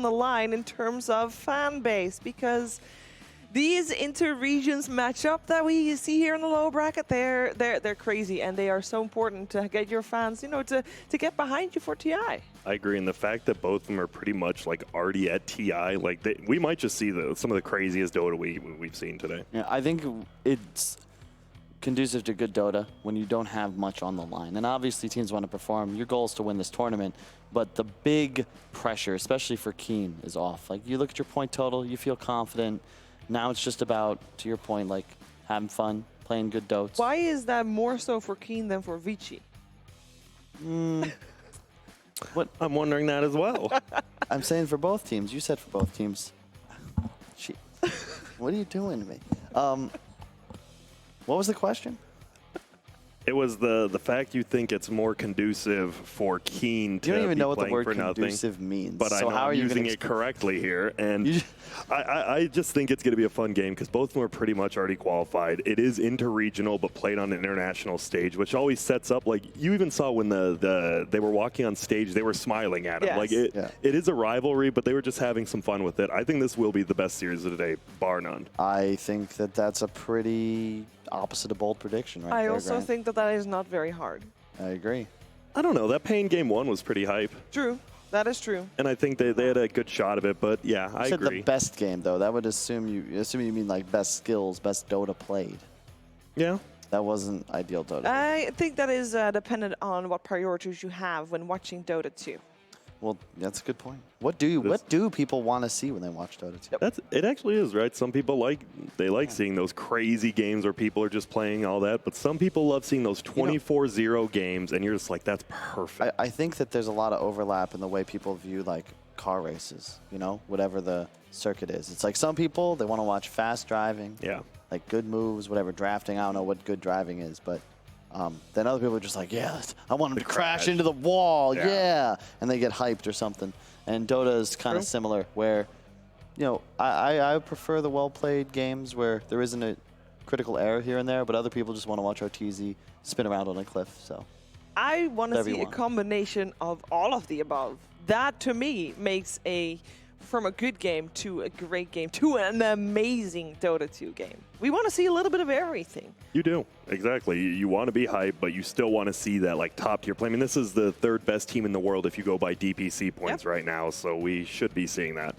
the line in terms of fan base, because these inter-regions matchup that we see here in the lower bracket, they're crazy, and they are so important to get your fans, you know, to get behind you for TI. I agree, and the fact that both of them are pretty much like already at TI, like we might just see some of the craziest Dota we've seen today. Yeah, I think it's conducive to good Dota when you don't have much on the line. And obviously teams want to perform. Your goal is to win this tournament, but the big pressure, especially for Keen, is off. Like, you look at your point total, you feel confident. Now it's just about, to your point, like having fun, playing good Dotes. Why is that more so for Keen than for Vici? What? I'm wondering that as well. I'm saying for both teams. You said for both teams. What are you doing to me? What was the question? It was the fact you think it's more conducive for Keen to You don't even be know what the playing word for conducive nothing, means. but so I know how are I'm you using it correctly here, and I just think it's going to be a fun game because both of them are pretty much already qualified. It is interregional, but played on an international stage, which always sets up, like, you even saw when they were walking on stage, they were smiling at him. Yes. Like, it is a rivalry, but they were just having some fun with it. I think this will be the best series of the day, bar none. I think that that's a pretty opposite of bold prediction right I there, also Grant. think that is not very hard. I agree. I don't know. That Pain game 1 was pretty hype. True. That is true. And I think they had a good shot of it, but yeah, I You said agree. the best game, though. That would assume you mean like best skills, best Dota played. Yeah. That wasn't ideal Dota. I think that is dependent on what priorities you have when watching Dota 2. Well, that's a good point. What do people want to see when they watch Dota 2? It actually is, right? Some people like seeing those crazy games where people are just playing all that, but some people love seeing those 24-0 games, and you're just like, that's perfect. I think that there's a lot of overlap in the way people view like car races, you know, whatever the circuit is. It's like some people, they want to watch fast driving, Yeah. like good moves, whatever, drafting. I don't know what good driving is, but then other people are just like, yeah, I want him to crash into the wall, yeah. And they get hyped or something. And Dota is kind of similar, where, you know, I prefer the well-played games where there isn't a critical error here and there, but other people just want to watch RTZ spin around on a cliff, so. I want to see a combination of all of the above. That, to me, makes from a good game to a great game to an amazing Dota 2 game. We want to see a little bit of everything. You do, exactly. You want to be hyped, but you still want to see that like top tier play. I mean, this is the 3rd best team in the world if you go by DPC points right now, so we should be seeing that.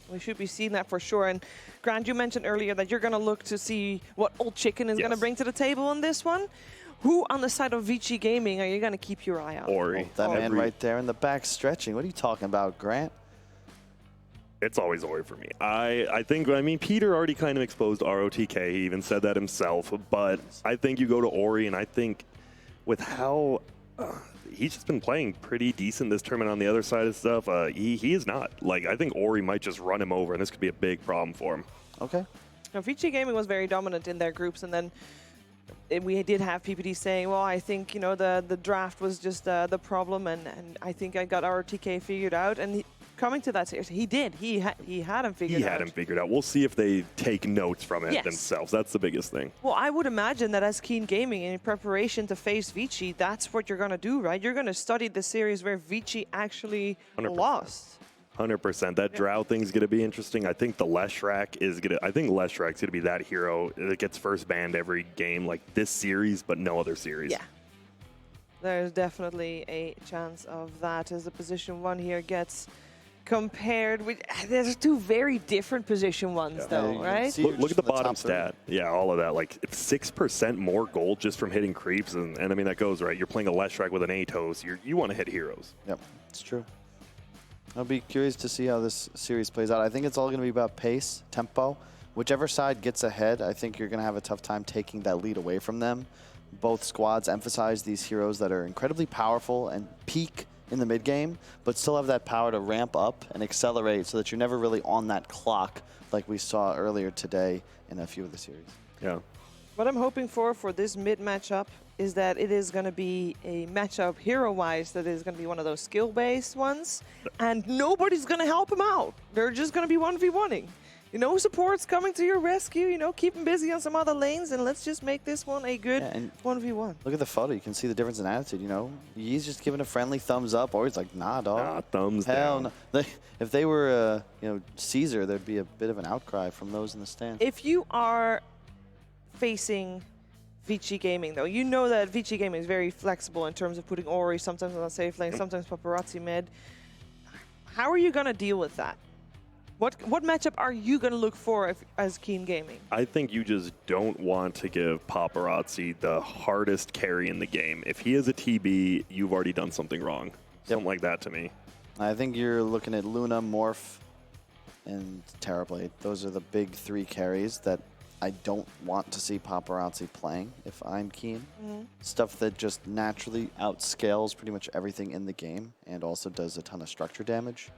We should be seeing that for sure. And Grant, you mentioned earlier that you're going to look to see what Old Chicken is going to bring to the table on this one. Who on the side of Vici Gaming are you going to keep your eye on? Ori. Oh, that man right there in the back stretching. What are you talking about, Grant? It's always Ori for me. I mean, Peter already kind of exposed ROTK. He even said that himself. But I think you go to Ori, and I think with how he's just been playing pretty decent this tournament on the other side of stuff, he is not. Like, I think Ori might just run him over, and this could be a big problem for him. Okay. Now, Vici Gaming was very dominant in their groups, and then we did have PPD saying, well, I think, you know, the draft was just the problem, and I think I got ROTK figured out. And coming to that series, he did. He had him figured out. He had him figured out. We'll see if they take notes from it themselves. That's the biggest thing. Well, I would imagine that as Keen Gaming, in preparation to face Vici, that's what you're going to do, right? You're going to study the series where Vici actually 100%. lost. 100%. That Drow thing's going to be interesting. I think the Leshrac is going to... I think Leshrac's going to be that hero that gets first banned every game, like this series, but no other series. Yeah. There's definitely a chance of that as the position 1 here gets compared with... There's 2 very different position 1s, though, right? Look at the bottom stat. Yeah, all of that. Like, 6% more gold just from hitting creeps. And I mean, that goes, right? You're playing a Leshrac with an Atos. You want to hit heroes. Yep, it's true. I'll be curious to see how this series plays out. I think it's all going to be about pace, tempo. Whichever side gets ahead, I think you're going to have a tough time taking that lead away from them. Both squads emphasize these heroes that are incredibly powerful and peak in the mid game, but still have that power to ramp up and accelerate so that you're never really on that clock like we saw earlier today in a few of the series. Yeah. What I'm hoping for this mid matchup is that it is going to be a matchup hero-wise that is going to be one of those skill-based ones, and nobody's going to help him out. They're just going to be 1v1ing. supports coming to your rescue, keep him busy on some other lanes, and let's just make this one a good 1v1. Look at the photo. You can see the difference in attitude, He's just giving a friendly thumbs up, or he's like, nah, dog. Nah, thumbs Hell down. no. If they were, Caesar, there'd be a bit of an outcry from those in the stand. If you are facing Vici Gaming, though, you know that Vici Gaming is very flexible in terms of putting Ori sometimes on a safe lane, sometimes Paparazzi mid. How are you going to deal with that? What matchup are you going to look for as Keen Gaming? I think you just don't want to give Paparazzi the hardest carry in the game. If he is a TB, you've already done something wrong. Something like that to me. I think you're looking at Luna, Morph, and Terrorblade. Those are the big 3 carries that I don't want to see Paparazzi playing if I'm Keen. Stuff that just naturally outscales pretty much everything in the game and also does a ton of structure damage.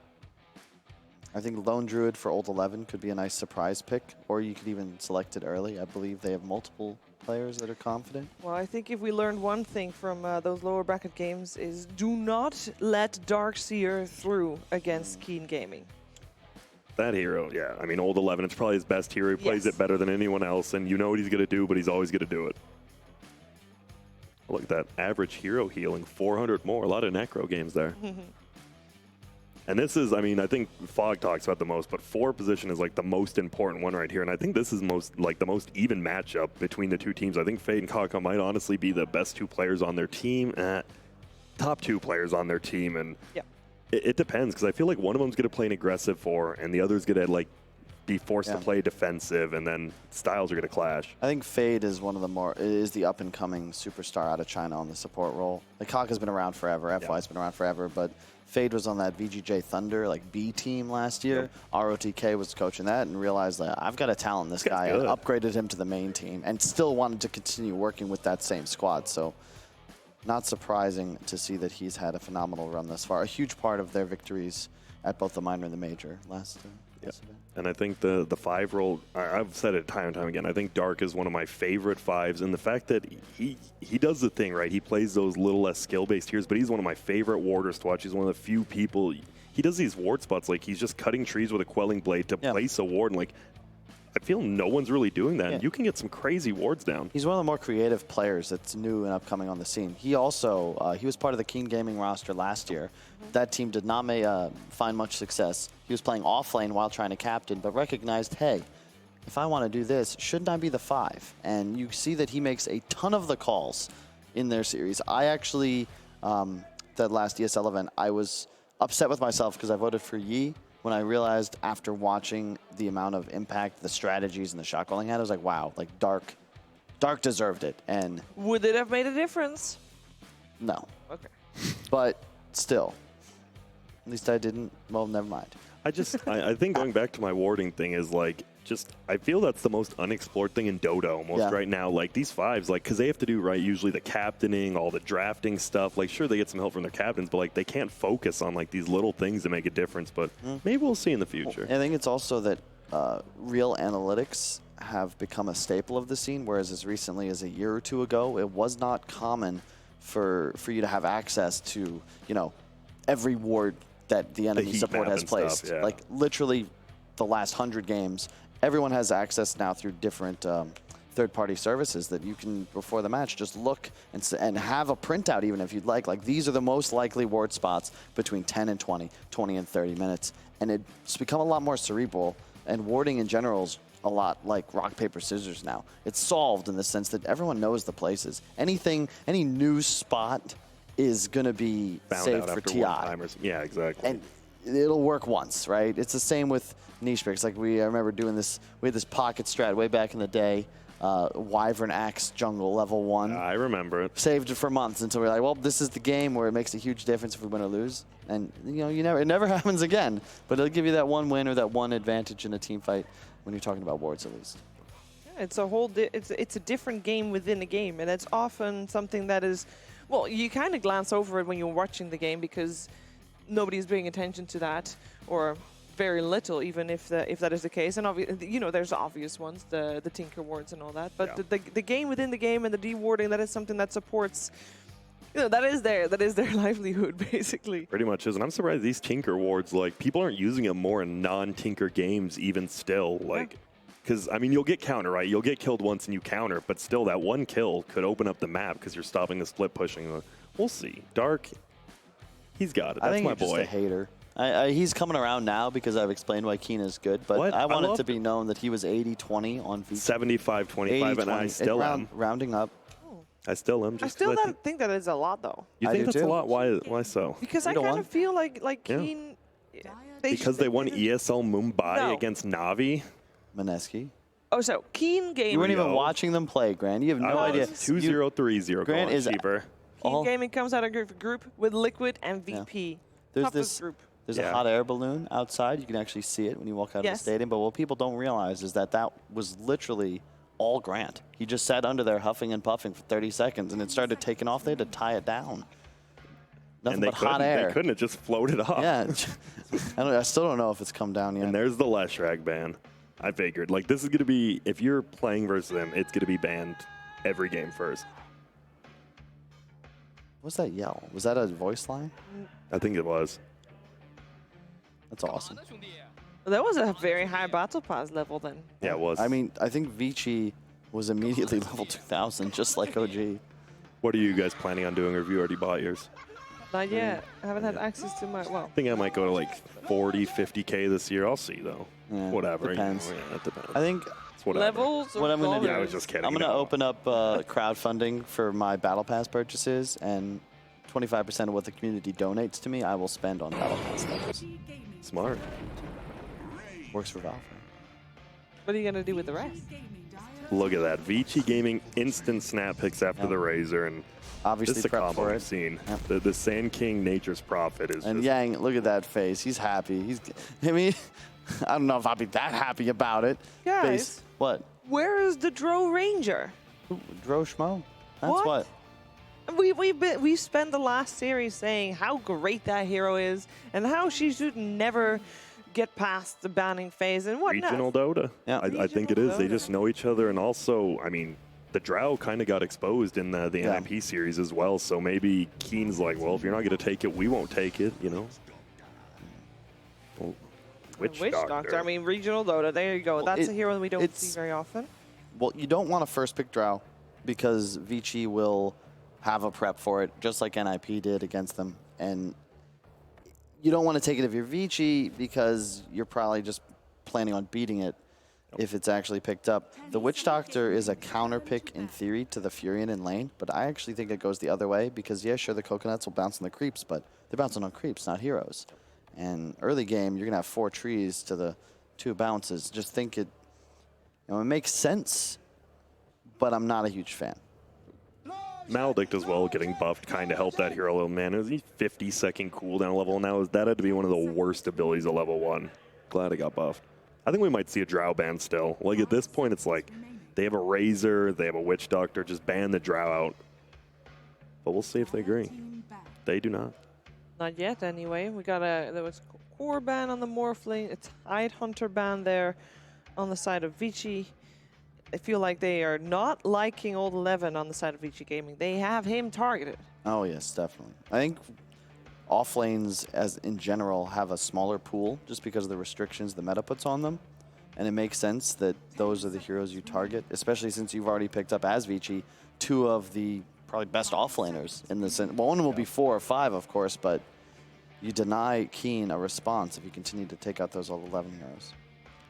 I think Lone Druid for Old 11 could be a nice surprise pick, or you could even select it early. I believe they have multiple players that are confident. Well, I think if we learned one thing from those lower bracket games is do not let Darkseer through against Keen Gaming. That hero, yeah. I mean, Old 11, it's probably his best hero. He plays it better than anyone else, and you know what he's going to do, but he's always going to do it. Look at that average hero healing, 400 more. A lot of Necro games there. And this is, I mean, I think Fog talks about the most, but 4 position is like the most important one right here. And I think this is the most even matchup between the 2 teams. I think Fade and Kaka might honestly be the best 2 players on their team. Top 2 players on their team. And it depends, because I feel like one of them's going to play an aggressive 4, and the other's going to be forced to play defensive, and then styles are going to clash. I think Fade is the up-and-coming superstar out of China on the support role. Like, Kaka's been around forever, FY's been around forever, but Fade was on that VGJ Thunder, B team last year. ROTK was coaching that and realized that I've got a talent in this guy. And upgraded him to the main team and still wanted to continue working with that same squad. So not surprising to see that he's had a phenomenal run thus far. A huge part of their victories at both the minor and the major last event. And I think the 5 role, I've said it time and time again, I think Dark is one of my favorite 5s. And the fact that he does the thing, right? He plays those little less skill-based tiers, but he's one of my favorite warders to watch. He's one of the few people, he does these ward spots, he's just cutting trees with a quelling blade to place a ward. And I feel no one's really doing that. And you can get some crazy wards down. He's one of the more creative players that's new and upcoming on the scene. He also, he was part of the Keen Gaming roster last year. That team did not find much success. He was playing off lane while trying to captain, but recognized, hey, if I want to do this, shouldn't I be the 5? And you see that he makes a ton of the calls in their series. I actually, that last ESL event, I was upset with myself because I voted for Yi. When I realized after watching the amount of impact, the strategies, and the shot calling had, I was like, wow, Dark deserved it. And would it have made a difference? No. Okay. But still, at least I didn't. Well, never mind. I think going back to my warding thing is I feel that's the most unexplored thing in Dota almost right now. These 5s, because they have to do, usually the captaining, all the drafting stuff. Sure, they get some help from their captains, but they can't focus on these little things that make a difference. But maybe we'll see in the future. I think it's also that real analytics have become a staple of the scene, whereas as recently as a year or 2 ago, it was not common for you to have access to, every ward that the enemy support has placed. Stuff, literally the last 100 games, everyone has access now through different third-party services that you can, before the match, just look and have a printout even if you'd like. These are the most likely ward spots between 10 and 20, 20 and 30 minutes. And it's become a lot more cerebral, and warding in general is a lot like rock, paper, scissors now. It's solved in the sense that everyone knows the places. Any new spot is going to be saved for TI. Yeah, exactly. And it'll work once, right? It's the same with niche picks. I remember doing this. We had this pocket strat way back in the day. Wyvern Axe jungle level 1. I remember it. Saved it for months until we're like, well, this is the game where it makes a huge difference if we win or lose. And it never happens again. But it'll give you that one win or that one advantage in a team fight when you're talking about wards at least. Yeah, it's a whole. It's a different game within a game, and it's often something that is, well, you kind of glance over it when you're watching the game because nobody's paying attention to that, or very little, even if that is the case. And there's obvious ones, the Tinker wards and all that. But the game within the game and the dewarding, that is something that supports You know, that is their livelihood, basically. Pretty much is, and I'm surprised these Tinker wards, like, people aren't using them more in non-Tinker games even still, like, because, I mean, you'll get counter, right? You'll get killed once and you counter, but still that one kill could open up the map because you're stopping the split pushing. We'll see. Dark, he's got it. That's I think my you're just boy. a hater. He's coming around now because I've explained why Keen is good, but What? I want I it to loved be known that he was 80-20 on Vici. 75-25, and I still am. Rounding up. I still am. I Just still 'cause don't think that is a lot, though. You I think do that's a too. lot? Why so? Because I 3 to kind 1. of feel like Yeah. Keen... Because they won didn't- ESL Mumbai No. against Navi. Maneski. Oh, so Keen Gaming... You weren't even Yo. watching them play, Grant. You have no I idea. was 2-0-3-0. Grant Go on, is- Cheaper. Keen all- Gaming comes out of a group with Liquid and VP. There's Toughest this. group. There's Yeah. a hot air balloon outside. You can actually see it when you walk out of Yes. the stadium. But what people don't realize is that that was literally all Grant. He just sat under there huffing and puffing for 30 seconds, and it started taking off. They had to tie it down. Nothing And they but hot air. They couldn't have just floated off. Yeah. I still don't know if it's come down yet. And there's the Leshrag ban. I figured. Like, this is going to be, if you're playing versus them, it's going to be banned every game first. What's that yell? Was that a voice line? I think it was. That's awesome. That was a very high battle pass level then. Yeah, it was. I mean, I think Vici was immediately level 2000, just like OG. What are you guys planning on doing, or have you already bought yours? Not yet. I haven't had access to my... Well, I think I might go to like 40, 50K this year. I'll see, though. Yeah, Whatever. you know, depends. yeah, it depends. I think It's whatever. levels or what I'm going to do, Yeah, I was just kidding. I'm going to No. open up crowdfunding for my Battle Pass purchases, and 25% of what the community donates to me, I will spend on Battle Pass levels. Smart. Works for Valve. what are you going to do with the rest? Look at that. Vici Gaming instant snap picks after Yep. the Razor, and Obviously this is a prepped combo for we've it. seen. Yep. The Sand King Nature's Prophet is And just, Yang, look at that face. He's happy. I mean, I don't know if I'll be that happy about it. Guys, What? where is the Dro Ranger? Dro Schmo? That's What? what? We spent the last series saying how great that hero is and how she should never get past the banning phase and whatnot. regional Dota. Yeah. I think it Regional is. They Dota. just know each other, and also, I mean, the Drow kind of got exposed in the Yeah. NIP series as well, so maybe Keen's like, well, if you're not going to take it, we won't take it, you know? Well, Witch Doctor. I mean, regional Dota. There you go. That's a hero that we don't see very often. Well, you don't want to first pick Drow because Vici will have a prep for it, just like NIP did against them. And you don't want to take it if you're Vici because you're probably just planning on beating it if it's actually picked up. The Witch Doctor is a counter pick in theory to the Furion in lane, but I actually think it goes the other way because, yeah, sure, the coconuts will bounce on the creeps, but they're bouncing on creeps, not heroes. And early game, you're going to have 4 trees to the 2 bounces. Just think it, you know, it makes sense, but I'm not a huge fan. Maledict as well, getting buffed, kind of helped that hero a little, man. It was a 50-second cooldown level now. That had to be one of the worst abilities at level 1. Glad it got buffed. I think we might see a Drow ban still. Like, at this point, it's like they have a Razor, they have a Witch Doctor, just ban the Drow out. But we'll see if they agree. They do not. Not yet, anyway. There was core ban on the Morphling, a Tide Hunter ban there on the side of Vici. I feel like they are not liking Old 11 on the side of Vici Gaming. They have him targeted. Oh, yes, definitely. I think off lanes, as in general, have a smaller pool just because of the restrictions the meta puts on them. And it makes sense that those are the heroes you target, especially since you've already picked up, as Vici, 2 of the probably best offlaners in this. Well, one will be 4 or 5, of course, but you deny Keen a response if you continue to take out those Old 11 heroes.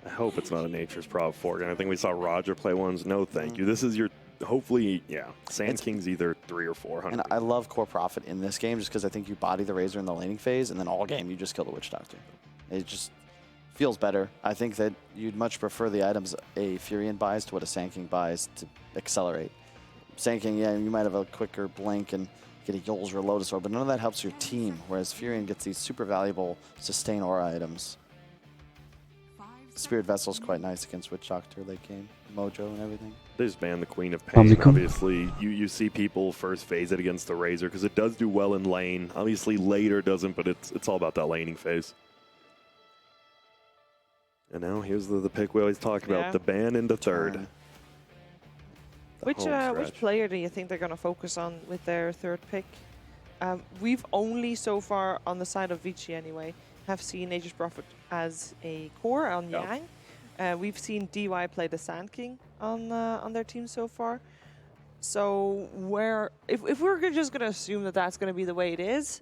I hope it's not a Nature's Prop 4. And I think we saw Roger play ones. No, thank you. This is your, hopefully, yeah. Sand King's either 3 or 400. And I love Core Prophet in this game just because I think you body the Razor in the laning phase, and then all game you just kill the Witch Doctor. It just feels better. I think that you'd much prefer the items a Furion buys to what a Sand King buys to accelerate. Sand King, yeah, you might have a quicker blink and get a Yols or a Lotus Orb, but none of that helps your team, whereas Furion gets these super valuable sustain aura items. Spirit Vessel's quite nice against Witch Doctor late game, Mojo and everything. They just banned the Queen of Pain. Obviously, you see people first phase it against the Razor because it does do well in lane. Obviously, later doesn't, but it's all about that laning phase. And now here's the pick we always talk about, Yeah. the ban into third. Turn. The Which home which stretch. player do you think they're going to focus on with their third pick? We've only so far, on the side of Vici anyway, have seen Nature's Prophet as a core on Yang. We've seen DY play the Sand King on their team so far. So if we're just going to assume that that's going to be the way it is,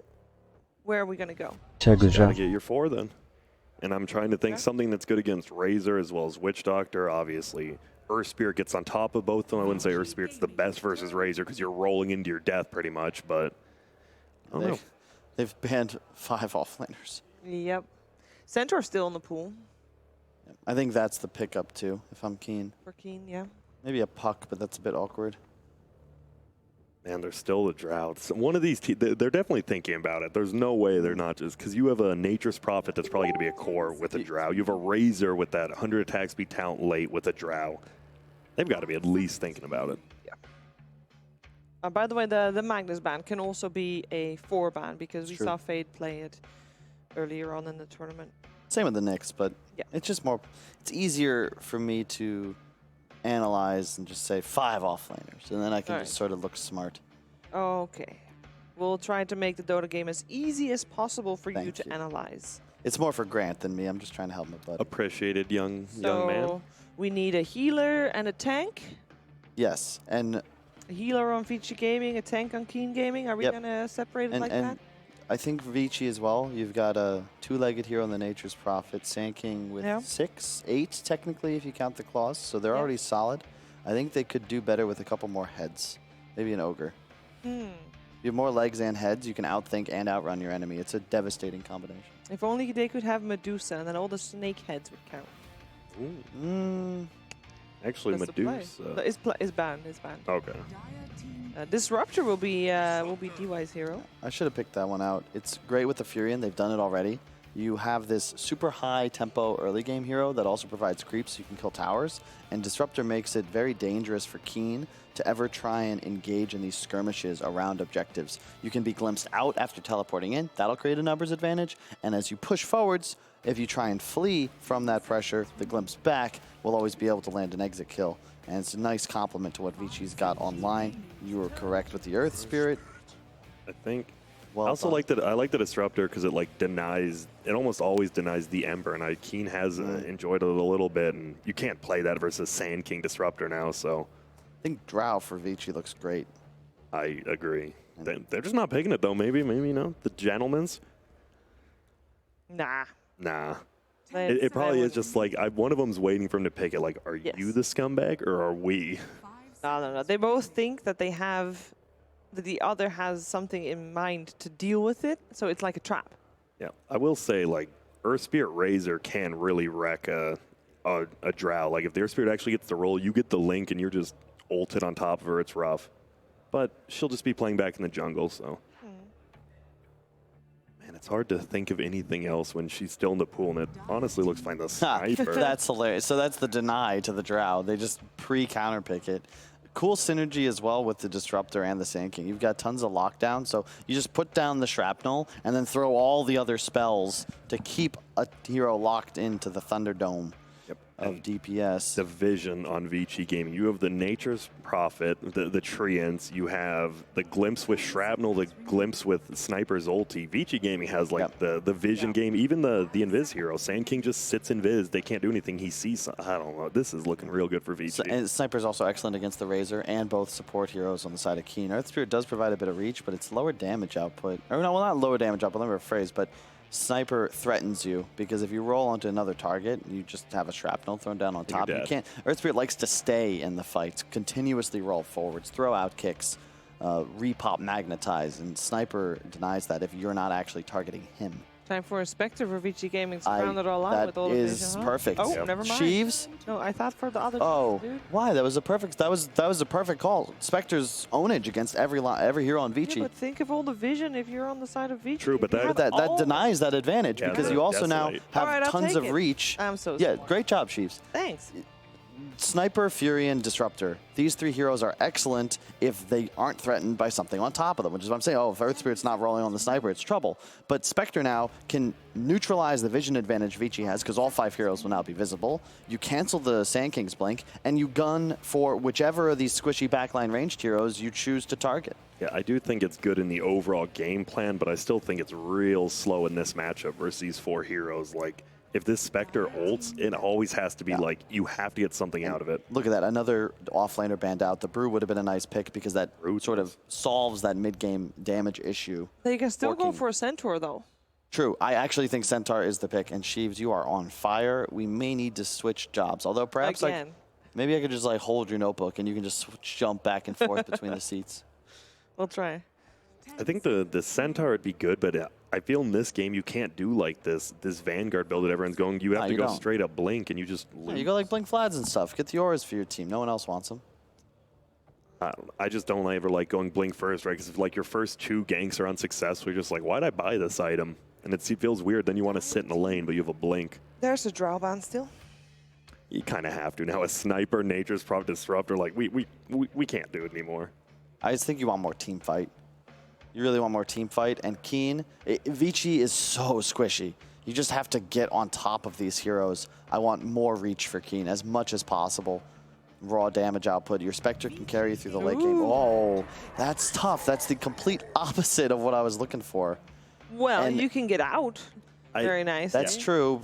where are we going to go? Gotta get your 4 then. And I'm trying to think something that's good against Razor as well as Witch Doctor, obviously. Earth Spirit gets on top of both of them. I wouldn't say Earth Spirit's the best versus Razor because you're rolling into your death pretty much, but I don't know. They've banned 5 offlaners. Yep. Centaur's still in the pool. I think that's the pickup too, if I'm keen. For Keen, yeah. Maybe a Puck, but that's a bit awkward. Man, there's still the droughts. One of these, they're definitely thinking about it. There's no way they're not just, because you have a Nature's Prophet that's probably going to be a core with a drow. You have a Razor with that 100 attack speed talent late with a drow. They've got to be at least thinking about it. Yeah. By the way, the Magnus ban can also be a 4 ban because we saw Fade play it earlier on in the tournament. Same with the Nyx, but yeah. It's just more, it's easier for me to analyze and just say 5 offlaners, and then I can just sort of look smart. Okay. We'll try to make the Dota game as easy as possible for you to analyze. It's more for Grant than me. I'm just trying to help my buddy. Appreciated young man. So we need a healer and a tank. Yes, and a healer on Vici Gaming, a tank on Keen Gaming. Are we going to separate it like that? I think Vici as well. You've got a 2-legged hero in the Nature's Prophet, Sand King with 6, 8 technically if you count the claws, so they're already solid. I think they could do better with a couple more heads. Maybe an Ogre. You have more legs and heads, you can outthink and outrun your enemy. It's a devastating combination. If only they could have Medusa, and then all the snake heads would count. Actually, That's Medusa is banned. Is banned. Okay. Disruptor will be DY's hero. I should have picked that one out. It's great with the Furion. They've done it already. You have this super high tempo early game hero that also provides creeps so you can kill towers. And Disruptor makes it very dangerous for Keen to ever try and engage in these skirmishes around objectives. You can be glimpsed out after teleporting in. That'll create a numbers advantage. And as you push forwards, if you try and flee from that pressure, the glimpse back will always be able to land an exit kill. And it's a nice compliment to what Vici's got online. You were correct with the Earth Spirit. I think. Well I also like that. I like the Disruptor because it like denies. It almost always denies the Ember, and Keen has enjoyed it a little bit, and you can't play that versus Sand King Disruptor now. So I think Drow for Vici looks great. I agree. They're just not picking it though. Maybe the gentlemen's. Nah. It probably is just like one of them's waiting for him to pick it. Like, are you the scumbag or are we? No. They both think that they have, that the other has something in mind to deal with it. So it's like a trap. Yeah, I will say like Earth Spirit Razor can really wreck a drow. Like if the Earth Spirit actually gets the roll, you get the link and you're just ulted on top of her. It's rough. But she'll just be playing back in the jungle, so. It's hard to think of anything else when she's still in the pool, and it honestly looks fine. The sniper. That's hilarious. So that's the deny to the Drow. They just pre-counter pick it. Cool synergy as well with the Disruptor and the Sand King. You've got tons of lockdown, so you just put down the Shrapnel and then throw all the other spells to keep a hero locked into the Thunderdome of DPS. The vision on Vici Gaming. You have the Nature's Prophet, the Treants. You have the Glimpse with Shrapnel, the Glimpse with Sniper's ulti. Vici Gaming has like the vision game. Even the Invis hero. Sand King just sits Invis. They can't do anything. He sees. I don't know. This is looking real good for Vici. And Sniper's also excellent against the Razor and both support heroes on the side of Keen. Earth Spirit does provide a bit of reach, but it's lower damage output. Or no, well, not lower damage output. Let me rephrase, but Sniper threatens you because if you roll onto another target, you just have a shrapnel thrown down on top. You can't. Earth Spirit likes to stay in the fights, continuously roll forwards, throw out kicks, repop, magnetize, and Sniper denies that if you're not actually targeting him. Time for a Spectre for Vici Gaming to round it all out with all the vision. That is perfect. Oh, never mind. Sheaves? No, I thought for the other. Dude. Why? That was a perfect. That was a perfect call. Spectre's ownage against every hero on Vici. Yeah, but think of all the vision if you're on the side of Vici. True, but that denies that advantage because you also now have tons of reach. I'm so great job, Sheaves. Thanks. Sniper, Fury, and Disruptor. These 3 heroes are excellent if they aren't threatened by something on top of them, which is what I'm saying. Oh, if Earth Spirit's not rolling on the Sniper, it's trouble. But Spectre now can neutralize the vision advantage Vici has, because all 5 heroes will now be visible. You cancel the Sand King's blink, and you gun for whichever of these squishy backline ranged heroes you choose to target. Yeah, I do think it's good in the overall game plan, but I still think it's real slow in this matchup versus these 4 heroes. Like, if this Spectre ults, it always has to be like, you have to get something out of it. Look at that, another offlaner banned out. The Brew would have been a nice pick because that sort of solves that mid-game damage issue. They can still go for a Centaur, though. True, I actually think Centaur is the pick, and Sheaves, you are on fire. We may need to switch jobs, although perhaps like, maybe I could just like hold your notebook and you can just jump back and forth between the seats. We'll try. I think the Centaur would be good, but I feel in this game you can't do like this Vanguard build that everyone's going. You have to go straight up Blink, and you just lose. Yeah, you go like Blink Vlads and stuff. Get the auras for your team. No one else wants them. I just don't ever like going Blink first, right? Because if like your first 2 ganks are unsuccessful, you're just like, why'd I buy this item? And it feels weird. Then you want to sit in a lane, but you have a Blink. There's a Drow ban still. You kind of have to. Now a Sniper, Nature's Prop, Disruptor, like we can't do it anymore. I just think you want more team fight. You really want more team fight. And Keen, Vici is so squishy. You just have to get on top of these heroes. I want more reach for Keen as much as possible. Raw damage output. Your Spectre can carry you through the late game. Oh, that's tough. That's the complete opposite of what I was looking for. Well, and you can get out. Very nice. That's true.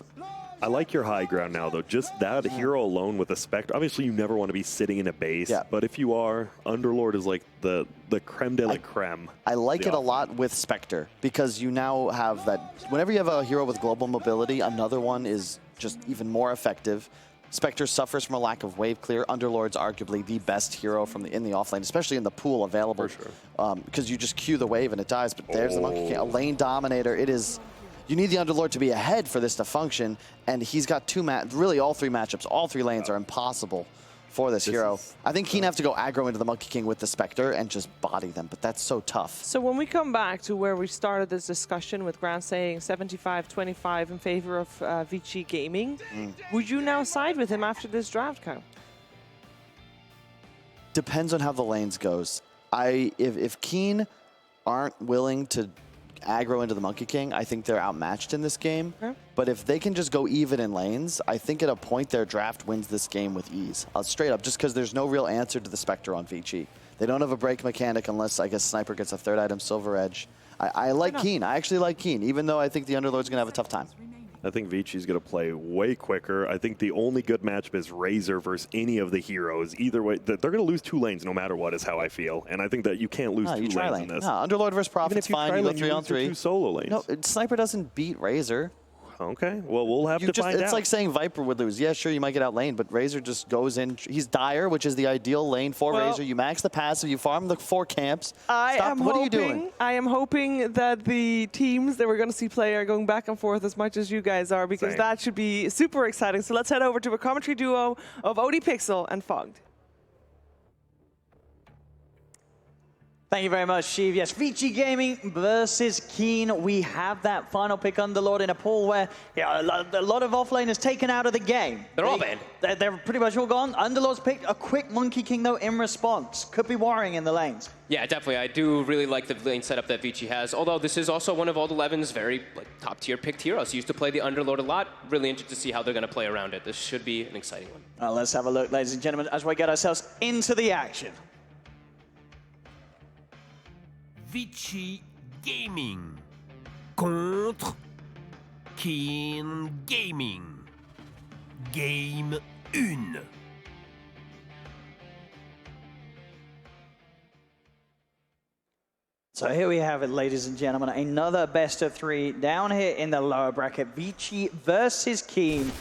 I like your high ground now, though. Just that hero alone with a Spectre. Obviously, you never want to be sitting in a base. Yeah. But if you are, Underlord is like the creme de la creme. I like it a lot with Spectre because you now have that. Whenever you have a hero with global mobility, another one is just even more effective. Spectre suffers from a lack of wave clear. Underlord's arguably the best hero from in the offlane, especially in the pool available. For sure. Because you just cue the wave and it dies. But there's the Monkey King, a lane dominator. It is. You need the Underlord to be ahead for this to function, and he's got really all 3 matchups. All 3 lanes are impossible for this hero. I think Keen have to go aggro into the Monkey King with the Spectre and just body them, but that's so tough. So when we come back to where we started this discussion with Grant saying 75-25 in favor of Vici Gaming, would you now side with him after this draft, Kyle? Depends on how the lanes goes. If Keen aren't willing to aggro into the Monkey King, I think they're outmatched in this game. But if they can just go even in lanes, I think at a point their draft wins this game with ease. Straight up, just because there's no real answer to the Spectre on Vici. They don't have a break mechanic unless, I guess, Sniper gets a 3rd item, Silver Edge. I like Keen. I actually like Keen, even though I think the Underlord's going to have a tough time. I think Vici's going to play way quicker. I think the only good matchup is Razor versus any of the heroes. Either way, they're going to lose 2 lanes no matter what is how I feel. And I think that you can't lose 2 lanes in this. No, Underlord versus Prophet's fine. You go 3 on 3. 2 solo lanes. No, Sniper doesn't beat Razor. Okay, well, we'll have to find out. It's like saying Viper would lose. Yeah, sure, you might get out lane, but Razor just goes in. He's Dire, which is the ideal lane for Razor. You max the passive, you farm the 4 camps. What are you doing? I am hoping that the teams that we're going to see play are going back and forth as much as you guys are, because that should be super exciting. So let's head over to a commentary duo of ODPixel and Fogged. Thank you very much, Sheev. Yes, Vici Gaming versus Keen. We have that final pick Underlord in a pool where a lot of offlaners taken out of the game. They're all banned. They're pretty much all gone. Underlord's picked a quick Monkey King, though, in response. Could be worrying in the lanes. Yeah, definitely. I do really like the lane setup that Vici has, although this is also one of Old 11's very top-tier picked heroes. He used to play the Underlord a lot. Really interested to see how they're going to play around it. This should be an exciting one. Let's have a look, ladies and gentlemen, as we get ourselves into the action. Vici Gaming contre Keen Gaming. Game 1. So here we have it, ladies and gentlemen, another best of 3 down here in the lower bracket. Vici versus Keen.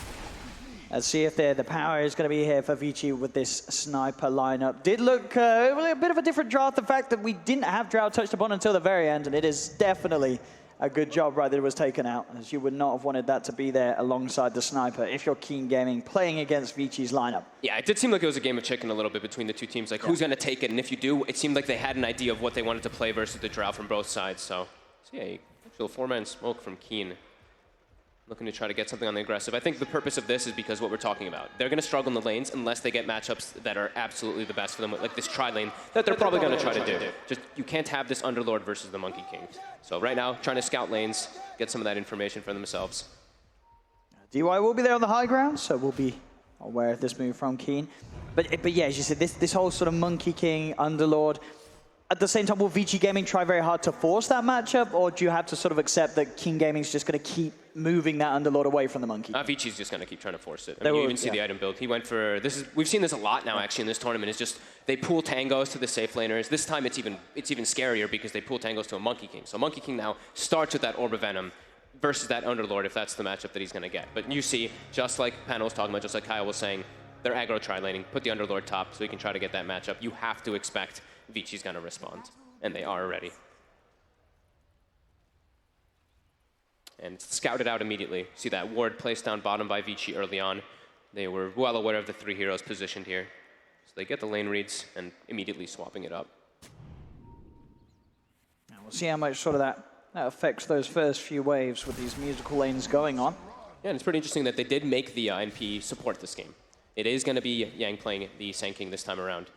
Let's see if the power is going to be here for Vici with this Sniper lineup. Did look a bit of a different draft, the fact that we didn't have Drow touched upon until the very end, and it is definitely a good job right that it was taken out, as you would not have wanted that to be there alongside the Sniper if you're Keen Gaming playing against Vici's lineup. Yeah, it did seem like it was a game of chicken a little bit between the 2 teams, like who's going to take it, and if you do, it seemed like they had an idea of what they wanted to play versus the Drow from both sides, so yeah, actual 4-man smoke from Keen. looking to try to get something on the aggressive. I think the purpose of this is because what we're talking about. They're going to struggle in the lanes unless they get matchups that are absolutely the best for them, like this tri-lane that they're probably going to try to do. Just you can't have this Underlord versus the Monkey King. So right now, trying to scout lanes, get some of that information for themselves. DY will be there on the high ground, so we'll be aware of this move from Keen. But yeah, as you said, this whole sort of Monkey King, Underlord, at the same time, will Vici Gaming try very hard to force that matchup, or do you have to sort of accept that King Gaming's just going to keep moving that Underlord away from the Monkey King? Vici's just going to keep trying to force it. I mean, you even see the item build. He went for, we've seen this a lot now actually in this tournament, is just they pull tangos to the safe laners. This time it's even scarier because they pull tangos to a Monkey King. So Monkey King now starts with that Orb of Venom versus that Underlord if that's the matchup that he's going to get. But you see, just like Pano was talking about, just like Kyle was saying, they're aggro tri-laning, put the Underlord top so he can try to get that matchup. You have to expect Vici's going to respond. And they are already. And scouted out immediately. See that ward placed down bottom by Vici early on. They were well aware of the 3 heroes positioned here. So they get the lane reads and immediately swapping it up. Now we'll see how much sort of that affects those first few waves with these musical lanes going on. Yeah, and it's pretty interesting that they did make the NP support this game. It is going to be Yang playing the Sand King this time around.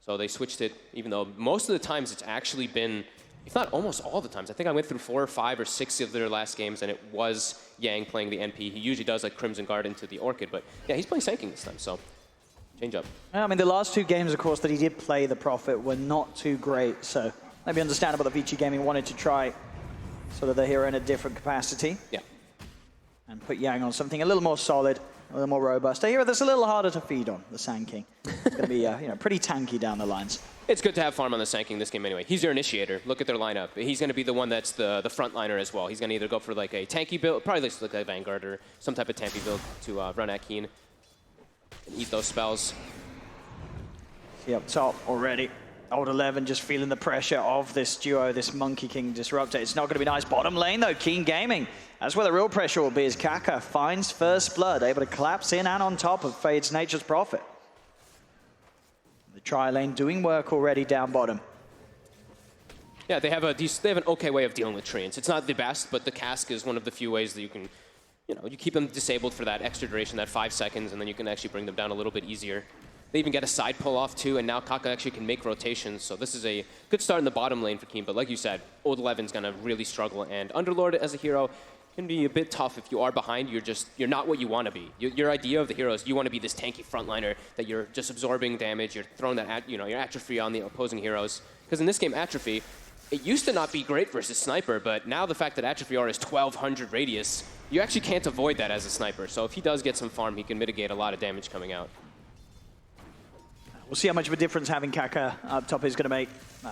So they switched it, even though most of the times it's actually been, if not almost all the times, I think I went through 4 or 5 or 6 of their last games, and it was Yang playing the NP. He usually does like Crimson Guard into the Orchid, but yeah, he's playing Sand King this time, so change up. I mean, the last 2 games, of course, that he did play the Prophet were not too great, so maybe understandable that Vici Gaming wanted to try sort of the hero in a different capacity. Yeah. And put Yang on something a little more solid, a little more robust. A hero that's a little harder to feed on, the Sand King. It's going to be pretty tanky down the lines. It's good to have farm on the Sand King this game anyway. He's your initiator. Look at their lineup. He's going to be the one that's the frontliner as well. He's going to either go for like a tanky build, probably like a Vanguard or some type of tanky build to run at Keen and eat those spells. See up top already. Old 11 just feeling the pressure of this duo, this Monkey King Disruptor. It's not going to be nice. Bottom lane, though, Keen Gaming. That's where the real pressure will be, as Kaka finds first blood, able to collapse in and on top of Fade's Nature's Prophet. The tri-lane doing work already down bottom. Yeah, they have an okay way of dealing with treants. It's not the best, but the cask is one of the few ways that you can, you keep them disabled for that extra duration, that 5 seconds, and then you can actually bring them down a little bit easier. They even get a side pull off too, and now Kaka actually can make rotations. So this is a good start in the bottom lane for Keen. But like you said, Old 11's gonna really struggle, and Underlord as a hero can be a bit tough if you are behind. You're not what you want to be. Your idea of the hero is you want to be this tanky frontliner that you're just absorbing damage. You're throwing that your atrophy on the opposing heroes. Because in this game, atrophy, it used to not be great versus sniper, but now the fact that atrophy R is 1200 radius, you actually can't avoid that as a sniper. So if he does get some farm, he can mitigate a lot of damage coming out. We'll see how much of a difference having Kaka up top is going to make.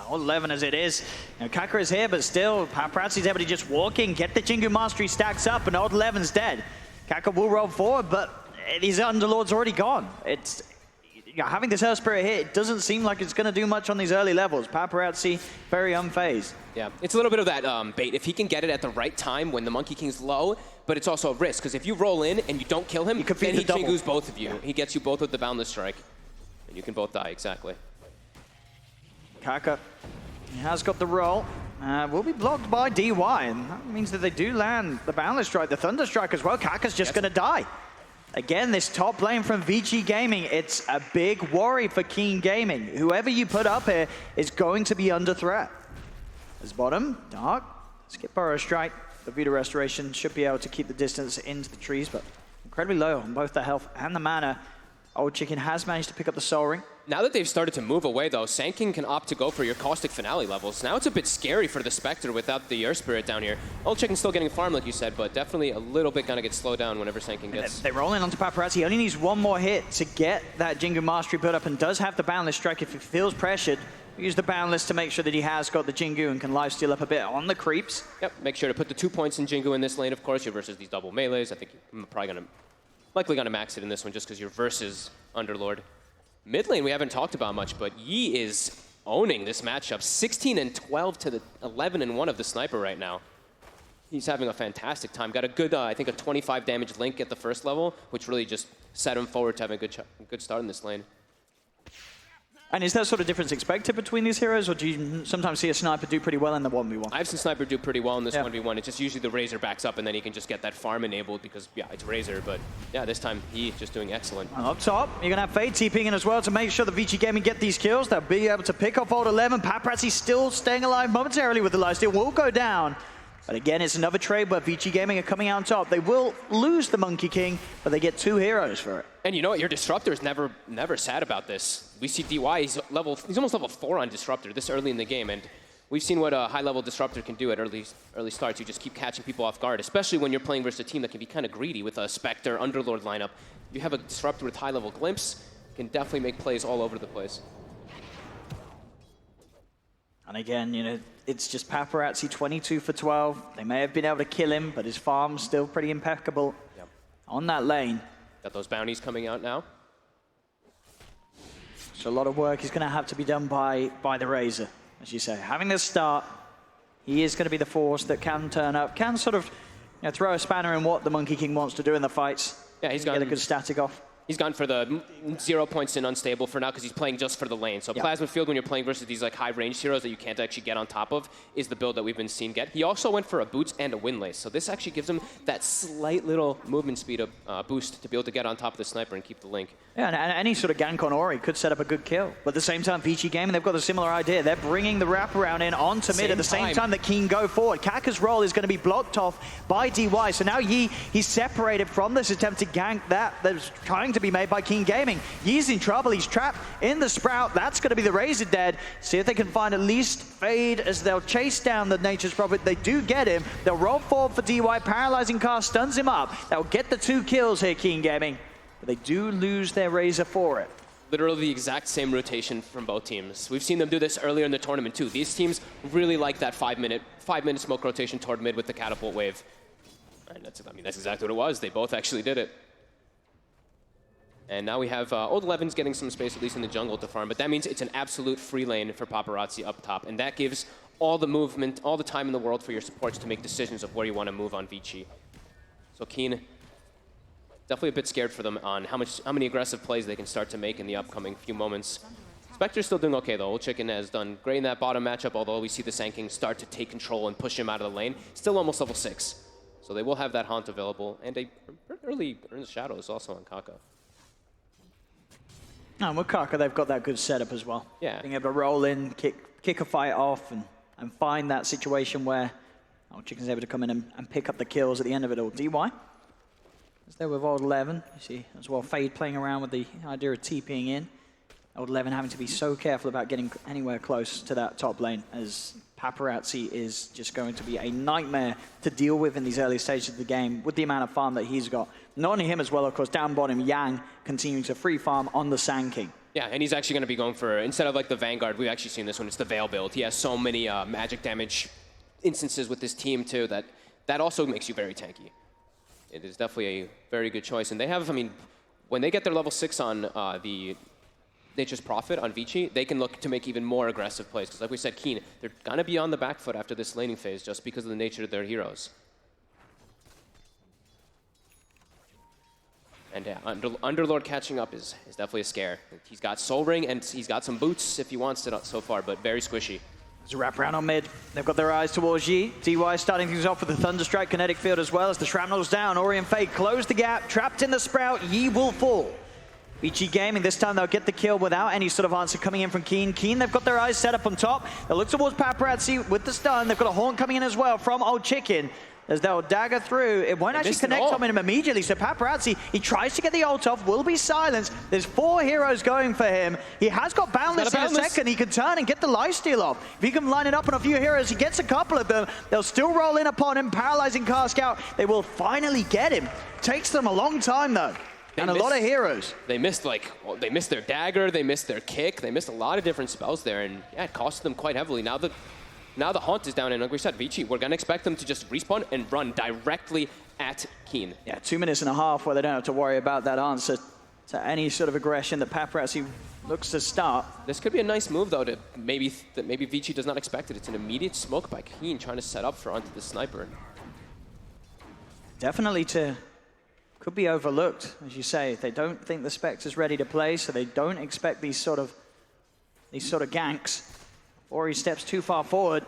Old 11 as it is. Kaka is here, but still, Paparazzi's able to just walk in, get the Jingu Mastery stacks up, and Old 11's dead. Kaka will roll forward, but his Underlord's already gone. It's having this Earth Spirit here, it doesn't seem like it's going to do much on these early levels. Paparazzi, very unfazed. Yeah, it's a little bit of that bait. If he can get it at the right time when the Monkey King's low, but it's also a risk, because if you roll in and you don't kill him, then he Jingu's both of you. Yeah. He gets you both with the Boundless Strike. And you can both die, exactly. Kaka, he has got the roll. Will be blocked by DY, and that means that they do land the Boundless Strike, the Thunder Strike as well. Kaka's just going to die. Again, this top lane from Vici Gaming, it's a big worry for Keen Gaming. Whoever you put up here is going to be under threat. As bottom, Dark, skip Burrow Strike. The Vita Restoration should be able to keep the distance into the trees, but incredibly low on both the health and the mana. Old Chicken has managed to pick up the Soul Ring. Now that they've started to move away, though, Sand King can opt to go for your Caustic Finale levels. Now it's a bit scary for the Spectre without the Earth Spirit down here. Old Chicken's still getting farm, like you said, but definitely a little bit gonna get slowed down whenever Sand King gets... They roll in onto Paparazzi. He only needs one more hit to get that Jingu Mastery built up, and does have the Boundless Strike if he feels pressured. Use the Boundless to make sure that he has got the Jingu and can lifesteal up a bit on the creeps. Yep, make sure to put the 2 points in Jingu in this lane, of course. You're versus these double melees. I think you're probably likely gonna max it in this one just because you're versus Underlord. Mid lane we haven't talked about much, but Yi is owning this matchup. 16 and 12 to the 11 and 1 of the Sniper right now. He's having a fantastic time. Got a good, I think a 25 damage Link at the first level, which really just set him forward to having a good start in this lane. And is that sort of difference expected between these heroes, or do you sometimes see a sniper do pretty well in the 1v1? I've seen Sniper do pretty well in this 1v1. It's just usually the Razor backs up and then he can just get that farm enabled because, yeah, it's Razor. But yeah, this time he's just doing excellent. Up top, you're going to have Fade TPing in as well to make sure the Vici Gaming get these kills. They'll be able to pick off Old 11. Paparazzi still staying alive momentarily with the lifesteal. Will go down. But again, it's another trade where Vici Gaming are coming out on top. They will lose the Monkey King, but they get 2 heroes for it. And you know what? Your Disruptor is never sad about this. We see DY, he's almost level 4 on Disruptor this early in the game, and we've seen what a high-level Disruptor can do at early starts. You just keep catching people off guard, especially when you're playing versus a team that can be kind of greedy with a Spectre, Underlord lineup. If you have a Disruptor with high-level Glimpse, can definitely make plays all over the place. And again, you know, it's just Paparazzi 22 for 12. They may have been able to kill him, but his farm's still pretty impeccable on that lane. Got those bounties coming out now. So a lot of work is going to have to be done by the Razor, as you say. Having this start, he is going to be the force that can turn up, can sort of throw a spanner in what the Monkey King wants to do in the fights. Yeah, he's got get a good static off. He's gone for the 0 points in Unstable for now because he's playing just for the lane. So Plasma Field, when you're playing versus these like high-range heroes that you can't actually get on top of, is the build that we've been seeing get. He also went for a Boots and a Windlace. So this actually gives him that slight little movement speed boost to be able to get on top of the Sniper and keep the link. Yeah, and any sort of gank on Ori could set up a good kill. But at the same time, Vici Gaming, they've got a similar idea. They're bringing the wraparound in onto mid at the same time that Keen go forward. Kaka's role is going to be blocked off by DY. So now he's separated from this attempt to gank that's trying to be made by Keen Gaming. Yee's in trouble. He's trapped in the Sprout. That's going to be the Razor dead. See if they can find at least Fade as they'll chase down the Nature's Prophet. They do get him. They'll roll forward for DY. Paralyzing Cast stuns him up. They'll get the 2 kills here, Keen Gaming. But they do lose their Razor for it. Literally the exact same rotation from both teams. We've seen them do this earlier in the tournament too. These teams really like that 5-minute smoke rotation toward mid with the catapult wave. And that's exactly what it was. They both actually did it. And now we have Old 11's getting some space, at least in the jungle, to farm. But that means it's an absolute free lane for Paparazzi up top. And that gives all the movement, all the time in the world for your supports to make decisions of where you want to move on Vici. So Keen, definitely a bit scared for them on how many aggressive plays they can start to make in the upcoming few moments. Spectre's still doing okay, though. Old Chicken has done great in that bottom matchup, although we see the Sand King start to take control and push him out of the lane. Still almost level 6. So they will have that Haunt available. And a early Earn the Shadows also on Kaka. And with Kaka, they've got that good setup as well. Yeah. Being able to roll in, kick a fight off, and find that situation where Old Chicken's able to come in and pick up the kills at the end of it all. DY, as there with Old 11, you see as well Fade playing around with the idea of TPing in. Old 11 having to be so careful about getting anywhere close to that top lane, as Paparazzi is just going to be a nightmare to deal with in these early stages of the game with the amount of farm that he's got. Not only him as well, of course, down bottom, Yang continuing to free farm on the Sand King. Yeah, and he's actually going to be going for, instead of like the Vanguard, we've actually seen this one, it's the Veil build. He has so many magic damage instances with this team too that also makes you very tanky. It is definitely a very good choice. And they have, I mean, when they get their level 6 on the Nature's Prophet on Vici, they can look to make even more aggressive plays. Because like we said, Keen, they're going to be on the back foot after this laning phase just because of the nature of their heroes. And yeah, Underlord catching up is definitely a scare. He's got Soul Ring and he's got some boots if he wants it so far, but very squishy. There's a wraparound on mid. They've got their eyes towards Yi. DY starting things off with the Thunderstrike kinetic field as well as the Shrapnel's down. Ori and Fade close the gap. Trapped in the Sprout. Yi will fall. Vici Gaming, this time they'll get the kill without any sort of answer coming in from Keen. Keen, they've got their eyes set up on top. They'll look towards Paparazzi with the stun. They've got a Haunt coming in as well from Old Chicken. As they'll dagger through. It won't actually connect on him immediately. So Paparazzi, he tries to get the ult off, will be silenced. There's 4 heroes going for him. He has got Boundless in a second. He can turn and get the lifesteal off. If he can line it up on a few heroes, he gets a couple of them. They'll still roll in upon him. Paralyzing Cask out. They will finally get him. Takes them a long time though. And a lot of heroes. They missed they missed their dagger, they missed their kick, they missed a lot of different spells there, and yeah, it costed them quite heavily. Now the Haunt is down, and like we said, Vici, we're going to expect them to just respawn and run directly at Keen. Yeah, 2.5 minutes where they don't have to worry about that answer to any sort of aggression that Paparazzi looks to start. This could be a nice move, though, that maybe Vici does not expect it. It's an immediate smoke by Keen trying to set up for onto the Sniper. Definitely could be overlooked, as you say. They don't think the Spectre's ready to play, so they don't expect these sort of these sort of ganks, or he steps too far forward.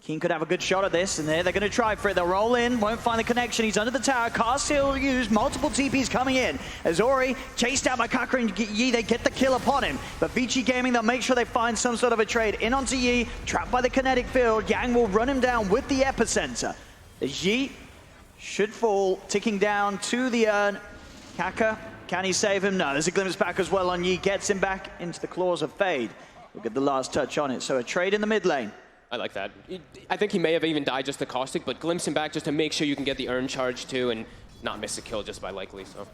Keen could have a good shot at this, and they're going to try for it. They'll roll in, won't find the connection. He's under the tower. Cast still used, multiple TPs coming in. As Ori, chased out by Kaka and Yi, they get the kill upon him. But Vici Gaming, they'll make sure they find some sort of a trade. In onto Yi, trapped by the kinetic field. Yang will run him down with the epicenter. As Yi should fall, ticking down to the urn. Kaka, can he save him? No, there's a glimpse back as well on Yi. Gets him back into the claws of Fade. We'll get the last touch on it. So a trade in the mid lane. I like that. I think he may have even died just to Caustic, but glimpse him back just to make sure you can get the urn charge too and not miss a kill just by likely. So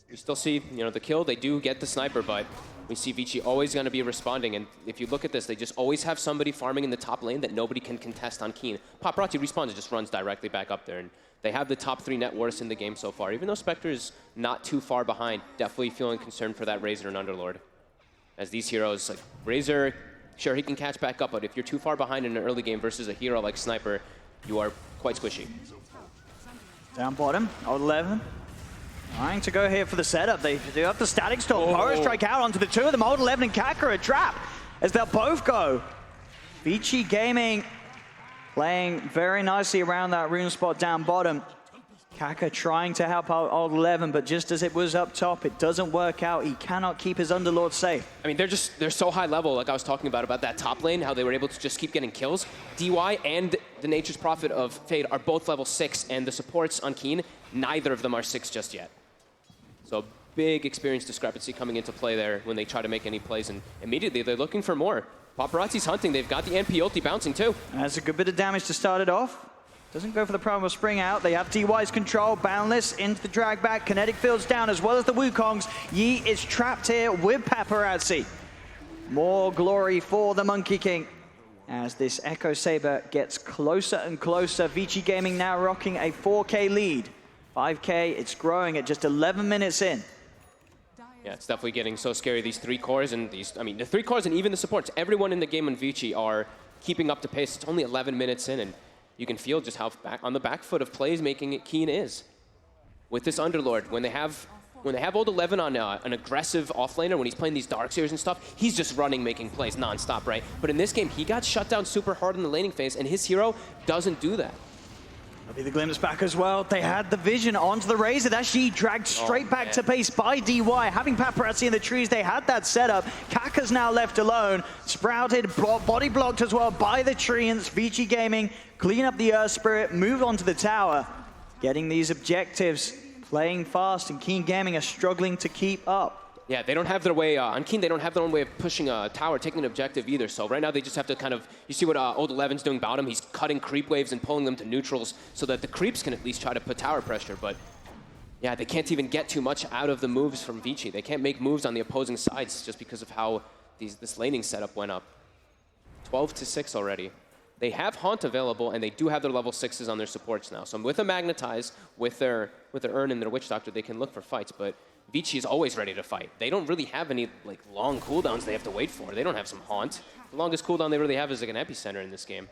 you still see, you know, the kill. They do get the sniper, but we see Vici always going to be responding. And if you look at this, they just always have somebody farming in the top lane that nobody can contest on Keen. Paparazzi respawns and just runs directly back up there. And they have the top 3 net worths in the game so far. Even though Spectre is not too far behind, definitely feeling concerned for that Razor and Underlord. As these heroes, like Razor, sure, he can catch back up, but if you're too far behind in an early game versus a hero like Sniper, you are quite squishy. Down bottom, Old 11. Trying to go here for the setup. They do have the static storm. Power strike out onto the 2 of them. Old 11 and Kaka a trap as they'll both go. Vici Gaming playing very nicely around that rune spot down bottom. Kaka trying to help out Old 11, but just as it was up top, it doesn't work out. He cannot keep his Underlord safe. I mean, they're so high level, like I was talking about that top lane, how they were able to just keep getting kills. DY and the Nature's Prophet of Fade are both level 6, and the supports on Keen, neither of them are 6 just yet. So big experience discrepancy coming into play there when they try to make any plays, and immediately they're looking for more. Paparazzi's hunting. They've got the NP ulti bouncing too. And that's a good bit of damage to start it off. Doesn't go for the problem of spring out. They have DY's control, boundless into the drag back. Kinetic field's down as well as the Wukongs. Yi is trapped here with Paparazzi. More glory for the Monkey King as this Echo Saber gets closer and closer. Vici Gaming now rocking a 4K lead. 5K, it's growing at just 11 minutes in. Yeah, it's definitely getting so scary. These 3 cores and these, I mean, the 3 cores and even the supports, everyone in the game on Vici are keeping up to pace. It's only 11 minutes in, and you can feel just how on the back foot of plays making it Keen is. With this Underlord, when they have Old 11 on an aggressive offlaner, when he's playing these Darkseers and stuff, he's just running, making plays nonstop, right? But in this game, he got shut down super hard in the laning phase, and his hero doesn't do that. That'll be the glimpse back as well. They had the vision onto the Razor. That's she dragged straight back to base by DY. Having Paparazzi in the trees, they had that setup. Kaka's now left alone. Sprouted, body blocked as well by the Treants. Vici Gaming clean up the Earth Spirit, move on to the tower. Getting these objectives, playing fast, and Keen Gaming are struggling to keep up. Yeah, they don't have their way, on Keen, they don't have their own way of pushing a tower, taking an objective either. So right now they just have to kind of, you see what Old 11's doing bottom, he's cutting creep waves and pulling them to neutrals so that the creeps can at least try to put tower pressure. But yeah, they can't even get too much out of the moves from Vici. They can't make moves on the opposing sides just because of how this laning setup went up. 12-6 already. They have Haunt available, and they do have their level 6s on their supports now. So with a Magnetize, with their Urn and their Witch Doctor, they can look for fights, but Vici is always ready to fight. They don't really have any like long cooldowns they have to wait for. They don't have some Haunt. The longest cooldown they really have is like an Epicenter in this game.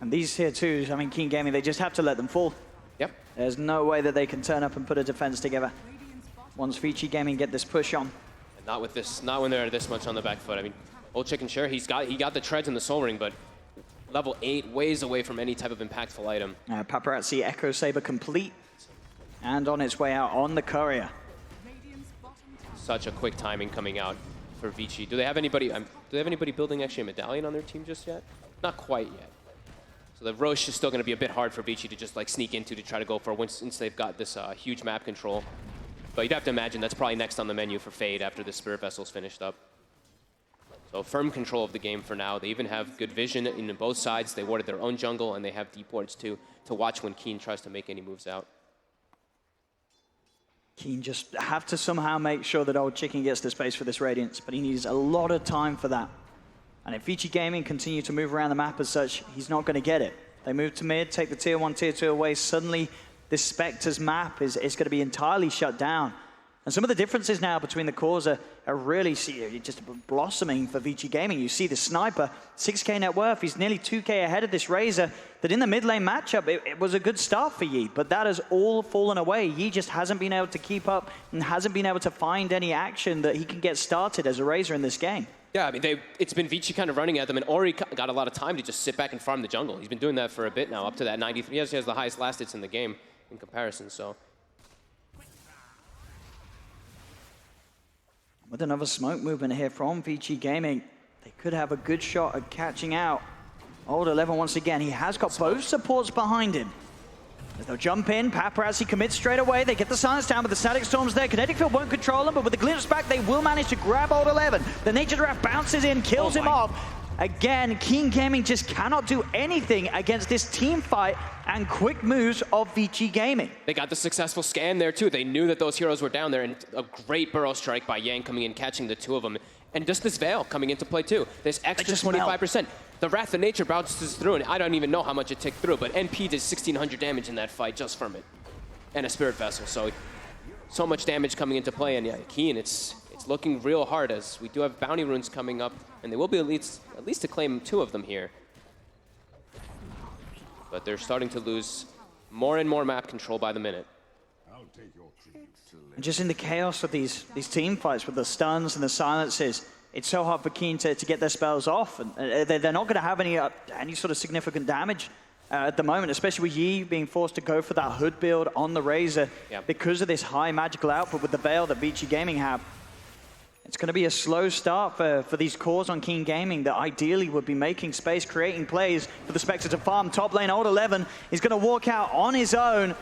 And these here too, I mean, Keen Gaming, they just have to let them fall. Yep. There's no way that they can turn up and put a defense together once Vici Gaming get this push on. And not with this, not when they're this much on the back foot. I mean, Old Chicken, sure, he got the treads and the Soul Ring, but level 8, ways away from any type of impactful item. Paparazzi Echo Saber complete and on its way out on the courier. Such a quick timing coming out for Vici. Do they have anybody building actually a medallion on their team just yet? Not quite yet. So the Roche is still going to be a bit hard for Vici to just like sneak into to try to go for since they've got this huge map control. But you'd have to imagine that's probably next on the menu for Fade after the Spirit Vessel's finished up. So firm control of the game for now. They even have good vision in both sides. They warded their own jungle, and they have deep wards too to watch when Keen tries to make any moves out. Keen just have to somehow make sure that Old Chicken gets the space for this Radiance, but he needs a lot of time for that. And if Vici Gaming continue to move around the map as such, he's not going to get it. They move to mid, take the tier 1, tier 2 away. Suddenly, this Spectre's map is going to be entirely shut down. And some of the differences now between the cores are really just blossoming for Vici Gaming. You see the Sniper, 6K net worth. He's nearly 2K ahead of this Razor. That in the mid lane matchup, it was a good start for Yi, but that has all fallen away. Yi just hasn't been able to keep up and hasn't been able to find any action that he can get started as a Razor in this game. Yeah, I mean, it's been Vici kind of running at them, and Ori got a lot of time to just sit back and farm the jungle. He's been doing that for a bit now, up to that 93. He has the highest last hits in the game in comparison, so. With another smoke movement here from Vici Gaming, they could have a good shot at catching out Old 11 once again. He has got both supports behind him. As they'll jump in, Paparazzi commits straight away. They get the silence down, but the static storm's there. Kinetic Field won't control them, but with the glimpse back, they will manage to grab Old 11. The Nature Draft bounces in, kills him off. Again, Keen Gaming just cannot do anything against this team fight and quick moves of Vici Gaming. They got the successful scan there too. They knew that those heroes were down there, and a great burrow strike by Yang coming in, catching the two of them. And just this Veil coming into play too. This extra 25%. The Wrath of Nature bounces through, and I don't even know how much it ticked through, but NP did 1,600 damage in that fight just from it. And a Spirit Vessel, so much damage coming into play. And yeah, Keen, it's looking real hard as we do have bounty runes coming up, and they will be at least to claim 2 of them here. But they're starting to lose more and more map control by the minute. And just in the chaos of these team fights with the stuns and the silences, it's so hard for Keen to get their spells off. And they're not going to have any sort of significant damage at the moment, especially with Yi being forced to go for that hood build on the Razor because of this high magical output with the Veil that Vici Gaming have. It's going to be a slow start for these cores on Keen Gaming that ideally would be making space, creating plays for the Spectre to farm. Top lane, Old 11 is going to walk out on his own.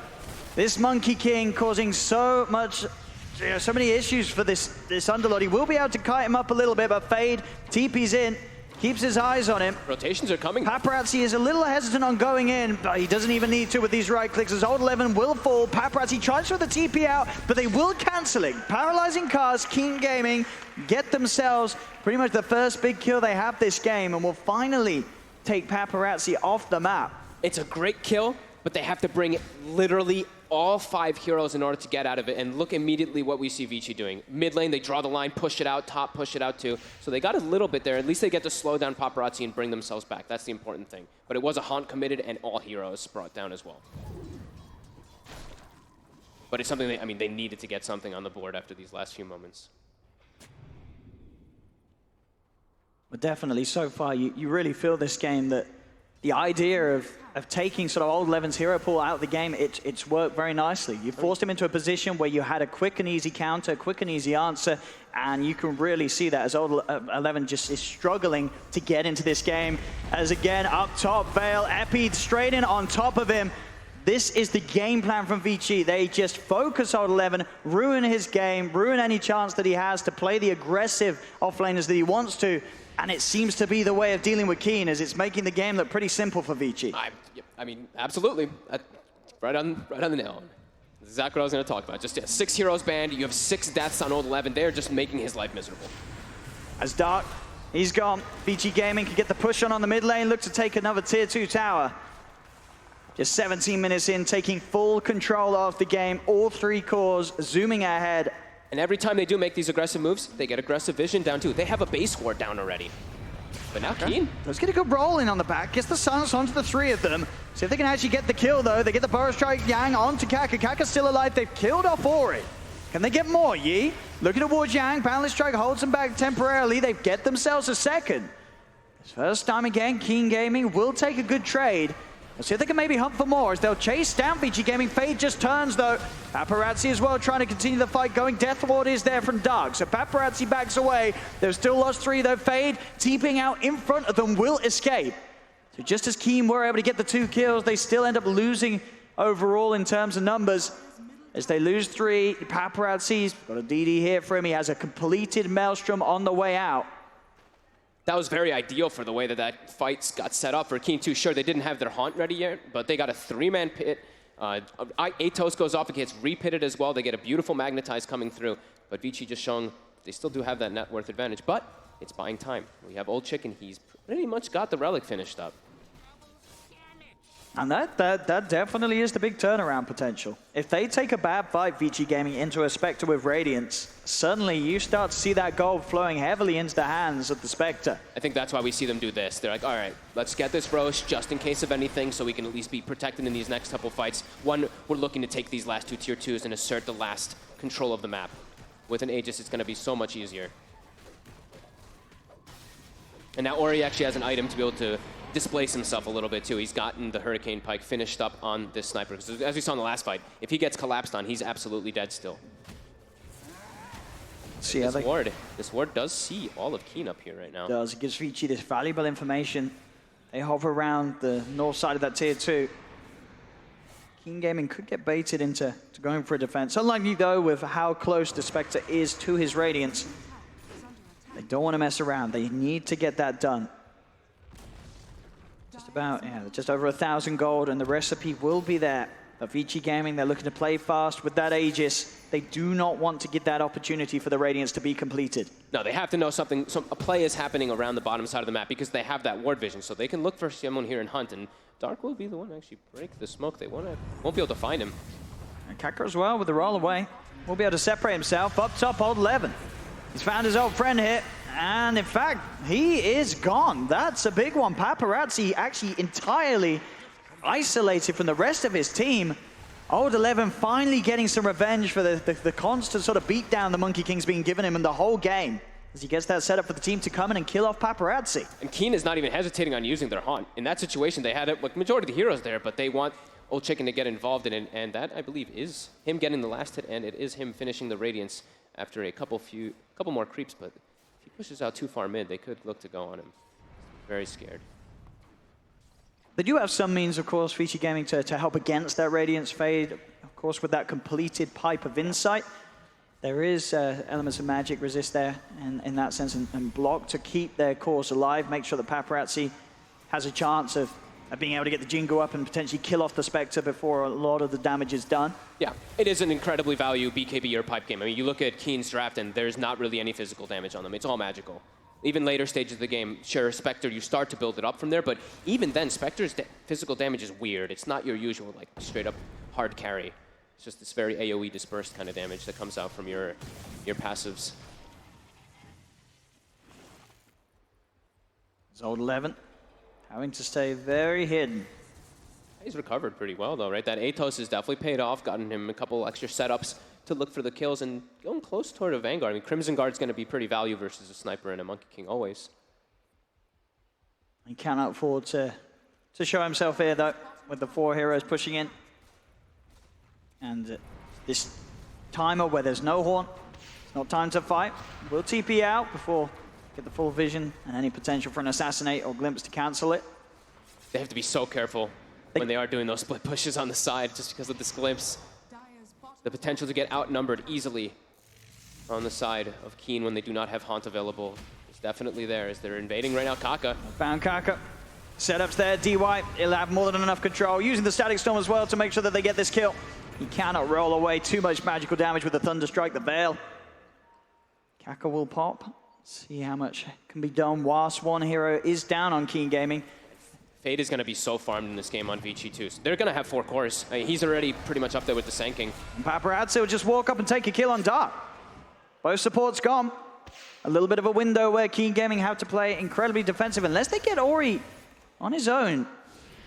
This Monkey King causing so many issues for this Underlord. He will be able to kite him up a little bit, but Fade TP's in, keeps his eyes on him. Rotations are coming. Paparazzi is a little hesitant on going in, but he doesn't even need to with these right clicks as Old 11 will fall. Paparazzi tries for the TP out, but they will cancel it. Paralyzing cars, Keen Gaming get themselves pretty much the first big kill they have this game and will finally take Paparazzi off the map. It's a great kill, but they have to bring literally all 5 heroes in order to get out of it, and look immediately what we see Vici doing. Mid lane, they draw the line, push it out, top push it out too. So they got a little bit there. At least they get to slow down Paparazzi and bring themselves back. That's the important thing. But it was a haunt committed and all heroes brought down as well. But it's something they needed to get something on the board after these last few moments. But definitely, so far, you really feel this game that the idea of taking sort of Old 11's hero pool out of the game, it's worked very nicely. You forced him into a position where you had a quick and easy counter, a quick and easy answer, and you can really see that as Old 11 just is struggling to get into this game. As again, up top, Veil, Epi straight in on top of him. This is the game plan from Vici. They just focus Old 11, ruin his game, ruin any chance that he has to play the aggressive offlaners that he wants to. And it seems to be the way of dealing with Keen, as it's making the game look pretty simple for Vici. I mean, absolutely. Right on the nail. That's exactly what I was going to talk about. Just 6 heroes banned. You have 6 deaths on Old 11. They're just making his life miserable. As Dark, he's gone. Vici Gaming can get the push on the mid lane, look to take another tier 2 tower. Just 17 minutes in, taking full control of the game. All 3 cores zooming ahead. And every time they do make these aggressive moves, they get aggressive vision down too. They have a base ward down already. But now Keen. Let's get a good roll in on the back. Gets the silence onto the 3 of them. See if they can actually get the kill though. They get the Burrow Strike Yang onto Kaka. Kaka's still alive. They've killed off Ori. Can they get more, Yi? Looking towards Yang. Boundless Strike holds them back temporarily. They get themselves a second. This first time again, Keen Gaming will take a good trade. Let's see if they can maybe hunt for more as they'll chase down Vici Gaming. Fade just turns though. Paparazzi as well trying to continue the fight going. Death Ward is there from Dark. So Paparazzi backs away. They've still lost 3 though. Fade TPing out in front of them will escape. So just as Keen were able to get the 2 kills, they still end up losing overall in terms of numbers. As they lose 3, Paparazzi's got a DD here for him. He has a completed Maelstrom on the way out. That was very ideal for the way that fight got set up for Keen 2. Sure, they didn't have their haunt ready yet, but they got a 3-man pit. Atos goes off, it gets repitted as well. They get a beautiful magnetize coming through. But Vici just showing they still do have that net worth advantage, but it's buying time. We have Old Chicken, he's pretty much got the relic finished up. And that definitely is the big turnaround potential. If they take a bad fight, Vici Gaming, into a Spectre with Radiance, suddenly you start to see that gold flowing heavily into the hands of the Spectre. I think that's why we see them do this. They're like, all right, let's get this Roche just in case of anything so we can at least be protected in these next couple fights. One, we're looking to take these last two tier 2s and assert the last control of the map. With an Aegis, it's going to be so much easier. And now Ori actually has an item to be able to displace himself a little bit too. He's gotten the Hurricane Pike finished up on this sniper. Because as we saw in the last fight, if he gets collapsed on, he's absolutely dead still. See this ward does see all of Keen up here right now. Does. It gives Vici this valuable information. They hover around the north side of that tier 2. Keen Gaming could get baited into going for a defense. Unlikely though with how close the Spectre is to his Radiance. They don't want to mess around. They need to get that done. Just about, yeah, just over 1,000 gold, and the recipe will be there. But Vici Gaming, they're looking to play fast with that Aegis. They do not want to get that opportunity for the Radiance to be completed. No, they have to know a play is happening around the bottom side of the map because they have that ward vision, so they can look for someone here and hunt, and Dark will be the one to actually break the smoke. They won't be able to find him. And Kaka as well with the roll away. Will be able to separate himself up top, old 11. He's found his old friend here. And in fact, he is gone. That's a big one. Paparazzi actually entirely isolated from the rest of his team. Old 11 finally getting some revenge for the constant sort of beat down the Monkey King's been giving him in the whole game. As he gets that set up for the team to come in and kill off Paparazzi. And Keen is not even hesitating on using their haunt. In that situation, they had like majority of the heroes there, but they want Old Chicken to get involved in it. And that, I believe, is him getting the last hit, and it is him finishing the Radiance after a couple more creeps. But if he pushes out too far mid, they could look to go on him. Very scared. They do have some means, of course, Vici Gaming to help against that Radiance fade. Of course, with that completed Pipe of Insight. There is elements of magic resist there in that sense, and block to keep their course alive, make sure that Paparazzi has a chance of being able to get the Jingo up and potentially kill off the Spectre before a lot of the damage is done. Yeah, it is an incredibly value BKB or pipe game. I mean, you look at Keen's draft and there's not really any physical damage on them. It's all magical. Even later stages of the game, sure, Spectre, you start to build it up from there, but even then, Spectre's physical damage is weird. It's not your usual, like, straight up hard carry. It's just this very AoE dispersed kind of damage that comes out from your passives. It's old 11, having to stay very hidden. He's recovered pretty well, though, right? That Atos has definitely paid off, gotten him a couple extra setups to look for the kills, and going close toward a Vanguard. I mean, Crimson Guard's going to be pretty value versus a Sniper and a Monkey King, always. He cannot afford to show himself here, though, with the 4 heroes pushing in. And this timer where there's no Horn, it's not time to fight. We'll TP out before get the full vision and any potential for an Assassinate or Glimpse to cancel it. They have to be so careful when they are doing those split pushes on the side just because of this Glimpse. The potential to get outnumbered easily on the side of Keen when they do not have Haunt available is definitely there as they're invading right now. Kaka. Found Kaka. Setups there, DY. He'll have more than enough control. Using the Static Storm as well to make sure that they get this kill. He cannot roll away too much magical damage with the Thunderstrike, the Veil. Kaka will pop. See how much can be done whilst one hero is down on Keen Gaming. Fade is going to be so farmed in this game on Vici too. So they're going to have 4 cores. I mean, he's already pretty much up there with the Sand King. And Paparazzi will just walk up and take a kill on Dark. Both supports gone. A little bit of a window where Keen Gaming have to play incredibly defensive unless they get Ori on his own.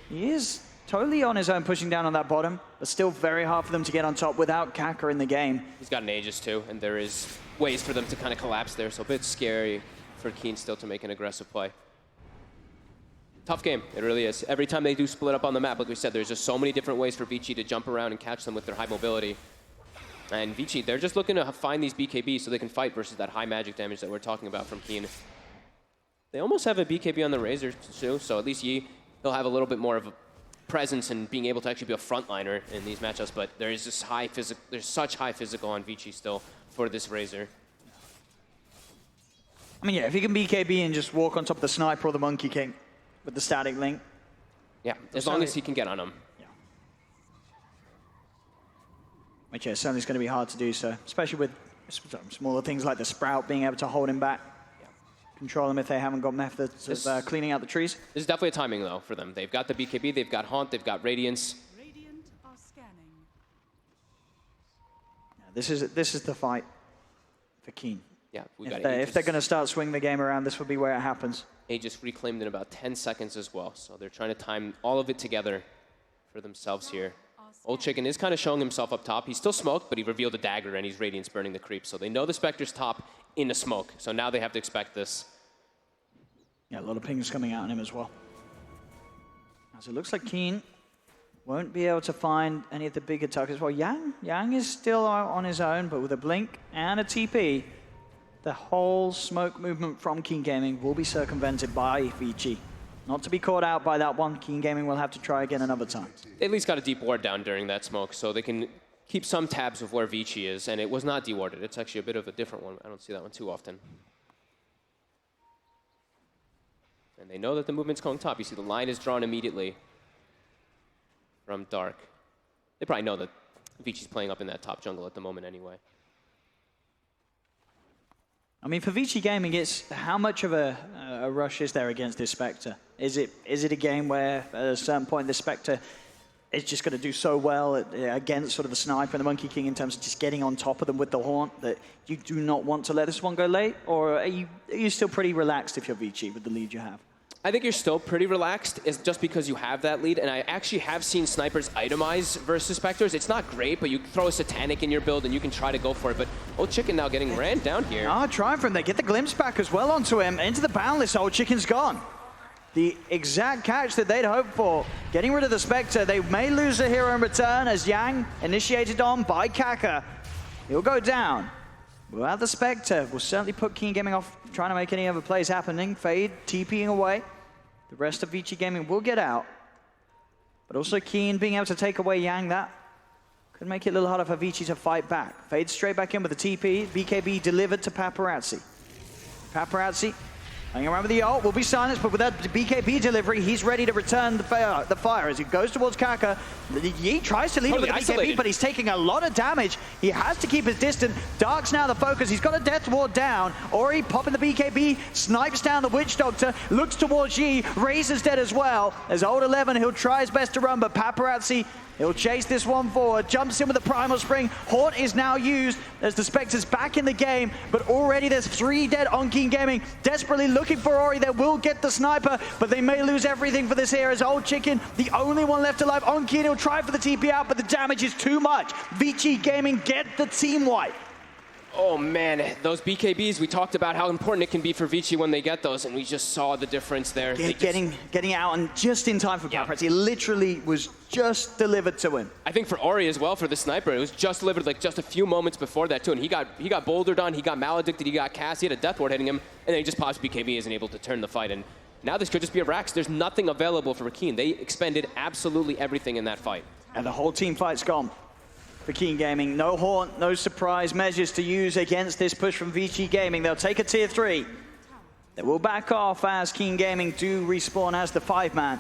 He is totally on his own pushing down on that bottom, but still very hard for them to get on top without Kaka in the game. He's got an Aegis too, and there is ways for them to kind of collapse there, so a bit scary for Keen still to make an aggressive play. Tough game, it really is. Every time they do split up on the map, like we said, there's just so many different ways for Vici to jump around and catch them with their high mobility. And Vici, they're just looking to find these BKBs so they can fight versus that high magic damage that we're talking about from Keen. They almost have a BKB on the Razor too, so at least he'll have a little bit more of a presence and being able to actually be a frontliner in these matchups, but there is this there's such high physical on Vici still for this Razor. I mean, yeah, if he can BKB and just walk on top of the Sniper or the Monkey King with the static link. Yeah, as long as he can get on him. Yeah. Which, yeah, certainly is going to be hard to do so, especially with smaller things like the Sprout being able to hold him back. Yeah. control them if they haven't got methods of cleaning out the trees. This is definitely a timing, though, for them. They've got the BKB, they've got Haunt, they've got Radiance. Radiant are scanning. Yeah, this is the fight for Keen. Yeah, If they're going to start swinging the game around, this would be where it happens. Aegis reclaimed in about 10 seconds as well, so they're trying to time all of it together for themselves here. Old Chicken is kind of showing himself up top. He's still smoked, but he revealed a dagger and he's Radiance burning the creep. So they know the Spectre's top in the smoke. So now they have to expect this. Yeah, a lot of pings coming out on him as well. As it looks like Keen won't be able to find any of the bigger targets. Well, Yang is still out on his own, but with a blink and a TP, the whole smoke movement from Keen Gaming will be circumvented by Vici. Not to be caught out by that one, Keen Gaming will have to try again another time. They at least got a deep ward down during that smoke, so they can keep some tabs of where Vici is, and it was not dewarded. It's actually a bit of a different one. I don't see that one too often. And they know that the movement's going top. You see the line is drawn immediately from Dark. They probably know that Vici's playing up in that top jungle at the moment anyway. I mean, for Vici Gaming, it's how much of a rush is there against this Spectre? Is it a game where at a certain point the Spectre is just going to do so well against sort of the Sniper and the Monkey King in terms of just getting on top of them with the Haunt that you do not want to let this one go late? Or are you still pretty relaxed if you're Vici with the lead you have? I think you're still pretty relaxed just because you have that lead, and I actually have seen Snipers itemize versus Spectres. It's not great, but you throw a Satanic in your build and you can try to go for it, but Old Chicken now getting ran down here. Trying for him. They get the glimpse back as well onto him. Into the Boundless, Old Chicken's gone. The exact catch that they'd hoped for. Getting rid of the Spectre. They may lose a hero in return as Yang, initiated on by Kaka. He'll go down. Without the Spectre, will certainly put Keen Gaming off trying to make any other plays happening. Fade, TPing away. The rest of Vici Gaming will get out. But also Keen being able to take away Yang, that could make it a little harder for Vici to fight back. Fade straight back in with the TP. BKB delivered to Paparazzi. Paparazzi hanging around with the ult, will be silenced, but with that BKB delivery, he's ready to return the fire as he goes towards Kaka. He tries to lead with the BKB, but he's taking a lot of damage. He has to keep his distance. Dark's now the focus. He's got a Death Ward down. Ori popping the BKB, snipes down the Witch Doctor, looks towards Yi. Razor's dead as well. As Old 11, he'll try his best to run, but Paparazzi, he'll chase this one forward, jumps in with the Primal Spring. Haunt is now used as the Spectre's back in the game, but already there's 3 dead on Keen Gaming. Desperately looking for Ori. They will get the Sniper, but they may lose everything for this here as Old Chicken, the only one left alive on Keen. He'll try for the TP out, but the damage is too much. Vici Gaming get the team wipe. Oh man, those BKBs, we talked about how important it can be for Vici when they get those, and we just saw the difference there. Getting out and just in time for Paparazzi. It literally was just delivered to him. I think for Ori as well, for the Sniper, it was just delivered like just a few moments before that too, and he got bouldered on, he got maledicted, he got cast, he had a Death Ward hitting him, and then he just pops BKB, isn't able to turn the fight, and now this could just be a Rax. There's nothing available for Keen. They expended absolutely everything in that fight. And the whole team fight's gone for Keen Gaming. No Haunt, no surprise measures to use against this push from Vici Gaming. They'll take a tier 3. They will back off as Keen Gaming do respawn as the 5-man.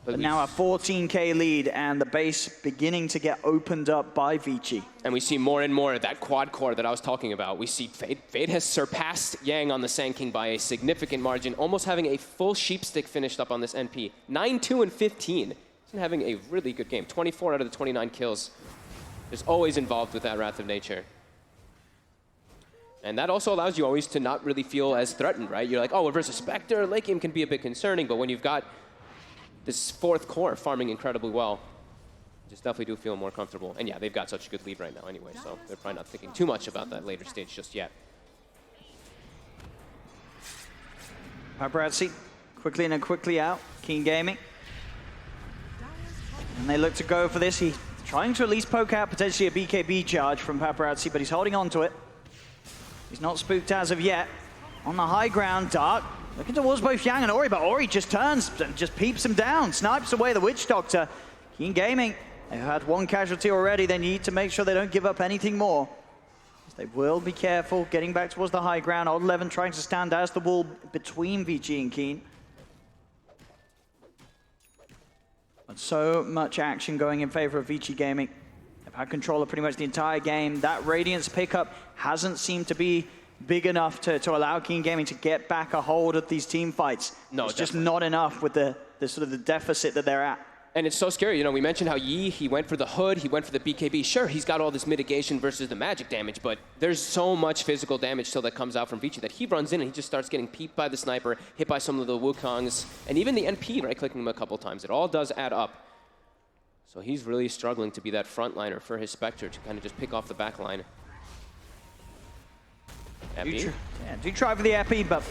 But now a 14k lead and the base beginning to get opened up by Vici. And we see more and more of that quad core that I was talking about. We see Fade has surpassed Yang on the Sand King by a significant margin, almost having a full sheepstick finished up on this NP. 9-2 and 15. He's having a really good game. 24 out of the 29 kills. Is always involved with that Wrath of Nature. And that also allows you always to not really feel as threatened, right? You're like, oh, versus Spectre, late game can be a bit concerning, but when you've got this 4th core farming incredibly well, you just definitely do feel more comfortable. And yeah, they've got such a good lead right now anyway, so they're probably not thinking too much about that later stage just yet. Paparazzi quickly in and quickly out. Keen Gaming. And they look to go for this. He trying to at least poke out potentially a BKB charge from Paparazzi, but he's holding on to it. He's not spooked as of yet. On the high ground, Dark looking towards both Yang and Ori, but Ori just turns and just peeps him down, snipes away the Witch Doctor. Keen Gaming, they've had 1 casualty already. They need to make sure they don't give up anything more. They will be careful, getting back towards the high ground. Old 11 trying to stand as the wall between Vici and Keen. But so much action going in favor of Vici Gaming. They've had control of pretty much the entire game. That Radiance pickup hasn't seemed to be big enough to allow Keen Gaming to get back a hold of these team fights. No, it's just not enough with the sort of the deficit that they're at. And it's so scary. You know, we mentioned how Yi, he went for the hood, he went for the BKB. Sure, he's got all this mitigation versus the magic damage, but there's so much physical damage still that comes out from Vici that he runs in and he just starts getting peeped by the sniper, hit by some of the Wukongs, and even the NP, right-clicking him a couple times. It all does add up. So he's really struggling to be that frontliner for his Spectre to kind of just pick off the back line. Do try for the epi, but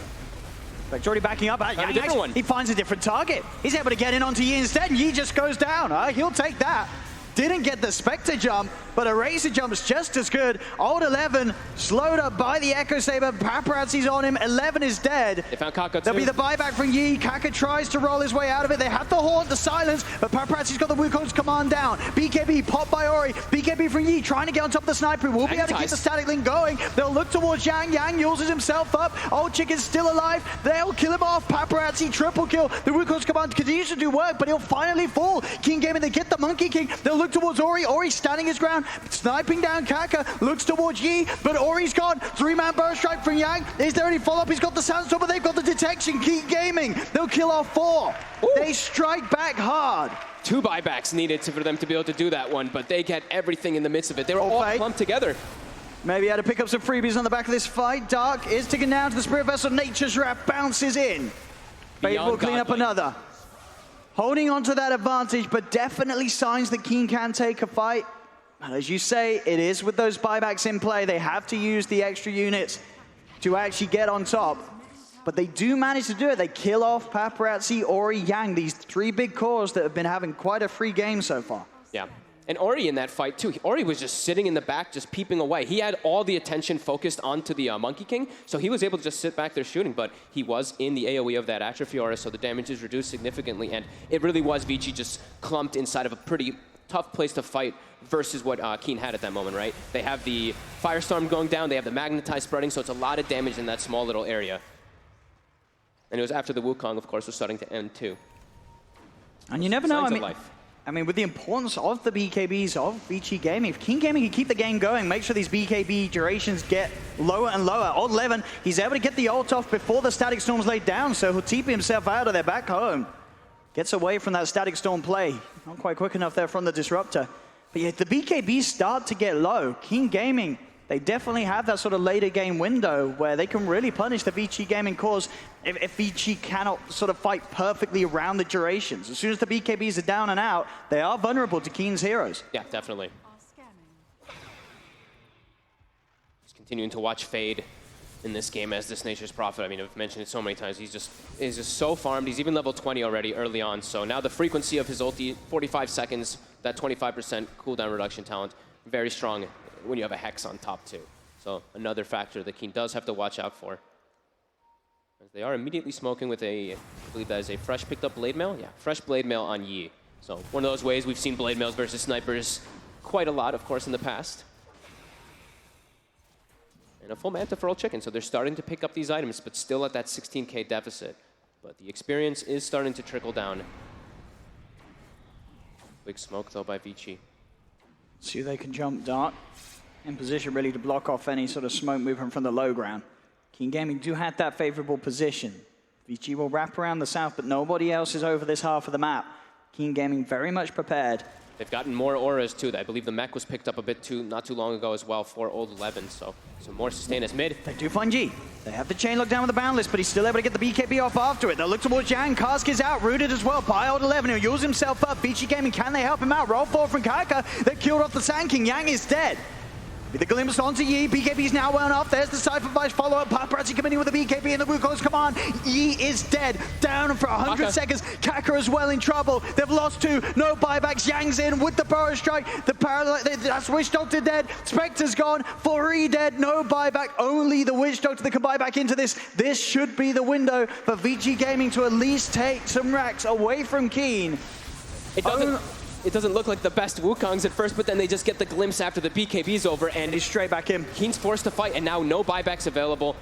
Spectre already backing up. A different one. He finds a different target. He's able to get in onto Yi instead, and Yi just goes down. He'll take that. Didn't get the Spectre jump, but a Razor jump's just as good. Old 11 slowed up by the Echo Saber. Paparazzi's on him. 11 is dead. They found Kaka too. There'll be the buyback from Yi. Kaka tries to roll his way out of it. They have the Haunt, the Silence, but Paparazzi's got the Wukong's command down. BKB popped by Ori. BKB from Yi trying to get on top of the sniper. We'll be able to keep the static link going. They'll look towards Yang. Yang uses himself up. Old Chicken's still alive. They'll kill him off. Paparazzi triple kill. The Wukong's command continues to do work, but he'll finally fall. King Gaming, they get the Monkey King. They'll look towards Ori. Ori standing his ground, sniping down Kaka, looks towards Yi, but Ori's gone. 3-man burst strike from Yang. Is there any follow-up? He's got the Sandstorm, but they've got the detection. King Gaming, they'll kill off 4. Ooh. They strike back hard. 2 buybacks needed for them to be able to do that one, but they get everything in the midst of it. They were all clumped together. Maybe he had to pick up some freebies on the back of this fight. Dark is ticking down to the Spirit Vessel. Nature's Wrath bounces in. Fate will clean up another. Holding on to that advantage, but definitely signs that Keen can take a fight. And as you say, it is with those buybacks in play. They have to use the extra units to actually get on top. But they do manage to do it. They kill off Paparazzi, Ori, Yang, these 3 big cores that have been having quite a free game so far. Yeah. And Ori in that fight, too. Ori was just sitting in the back, just peeping away. He had all the attention focused onto the Monkey King, so he was able to just sit back there shooting, but he was in the AoE of that Atrophy Aura, so the damage is reduced significantly, and it really was Vici just clumped inside of a pretty tough place to fight versus what Keen had at that moment, right? They have the Firestorm going down, they have the Magnetize spreading, so it's a lot of damage in that small little area. And it was after the Wukong, of course, was starting to end, too. And you never know, I mean, with the importance of the BKBs of Vici Gaming, if King Gaming can keep the game going, make sure these BKB durations get lower and lower. Old 11, he's able to get the ult off before the Static Storm's laid down, so he'll TP himself out of there back home. Gets away from that Static Storm play. Not quite quick enough there from the Disruptor. But yeah, the BKBs start to get low. King Gaming, they definitely have that sort of later game window where they can really punish the Vici Gaming cause if Vici cannot sort of fight perfectly around the durations. As soon as the BKBs are down and out, they are vulnerable to Keen's heroes. Yeah, definitely. Just continuing to watch Fade in this game as this Nature's Prophet. I mean, I've mentioned it so many times. He's just so farmed. He's even level 20 already early on. So now the frequency of his ulti, 45 seconds, that 25% cooldown reduction talent, very strong when you have a Hex on top too. So another factor that Keen does have to watch out for. As they are immediately smoking with a, I believe that is a fresh picked up Blade Mail. Yeah, fresh Blade Mail on Yi. So one of those ways we've seen Blade Mails versus Snipers quite a lot, of course, in the past. And a full Manta for Old Chicken, so they're starting to pick up these items, but still at that 16k deficit. But the experience is starting to trickle down. Big smoke, though, by Vici. See if they can jump Dark. In position really to block off any sort of smoke movement from the low ground. King Gaming do have that favorable position. Vici will wrap around the south, but nobody else is over this half of the map. King Gaming very much prepared. They've gotten more auras too. I believe the mech was picked up a bit too, not too long ago as well for Old 11, so some more sustain as mid. They do find G. They have the chain locked down with the Boundless, but he's still able to get the BKB off after it. They'll look towards Yang. Karsk is out, rooted as well by Old 11. He'll use himself up. Vici Gaming, can they help him out? Roll forward from Kaka. They killed off the Sand King. Yang is dead. With the glimpse onto Yi, BKB's now well off. There's the Cypher Vice follow-up. Paparazzi coming in with the BKB and the Wukong's command. Yi is dead. Down for 100 seconds. Kaka as well in trouble. They've lost 2. No buybacks. Yang's in with the Burrow Strike. The that's Witch Doctor dead. Spectre's gone. Fori dead. No buyback. Only the Witch Doctor that can buy back into this. This should be the window for Vici Gaming to at least take some racks away from Keen. It doesn't look like the best Wukongs at first, but then they just get the glimpse after the BKB's over, and he's straight back in. Keen's forced to fight, and now no buybacks available.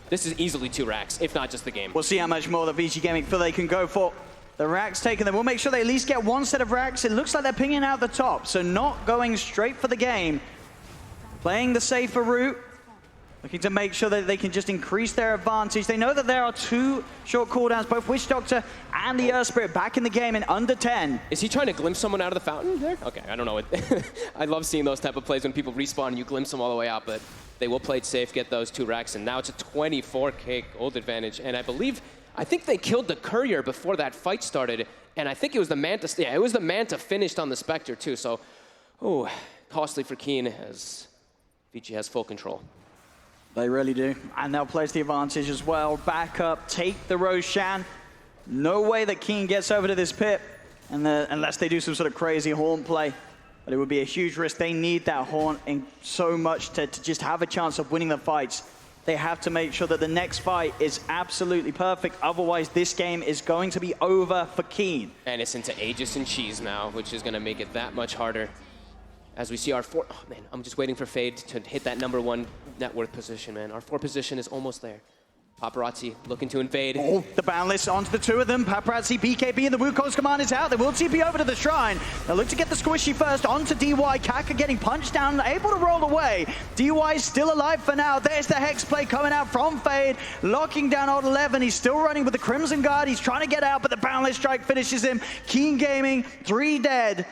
This is easily 2 racks, if not just the game. We'll see how much more the Vici Gaming feel they can go for. The racks taken them. We'll make sure they at least get 1 set of racks. It looks like they're pinging out the top, so not going straight for the game. Playing the safer route. looking to make sure that they can just increase their advantage. They know that there are 2 short cooldowns, both Witch Doctor and the Earth Spirit back in the game in under 10. Is he trying to glimpse someone out of the fountain there? Okay, I don't know. I love seeing those type of plays when people respawn and you glimpse them all the way out, but they will play it safe, get those 2 racks, and now it's a 24K gold advantage. And I think they killed the Courier before that fight started, and I think it was the Manta. Yeah, it was the Manta finished on the Spectre too. So, costly for Keen as Vici has full control. They really do, and they'll place the advantage as well. Back up, take the Roshan. No way that Keen gets over to this pit, unless they do some sort of crazy Haunt play. But it would be a huge risk. They need that Haunt in so much to just have a chance of winning the fights. They have to make sure that the next fight is absolutely perfect. Otherwise, this game is going to be over for Keen. And it's into Aegis and Cheese now, which is going to make it that much harder. As we see our 4, oh man, I'm just waiting for Fade to hit that #1 net worth position, man. Our 4 position is almost there. Paparazzi looking to invade. Oh, the Boundless onto the 2 of them. Paparazzi, BKB, and the Wukong's command is out. They will TP over to the Shrine. They'll look to get the Squishy first onto DY. Kaka getting punched down, able to roll away. DY is still alive for now. There's the Hex play coming out from Fade, locking down Old 11. He's still running with the Crimson Guard. He's trying to get out, but the Boundless Strike finishes him. Keen Gaming, 3 dead.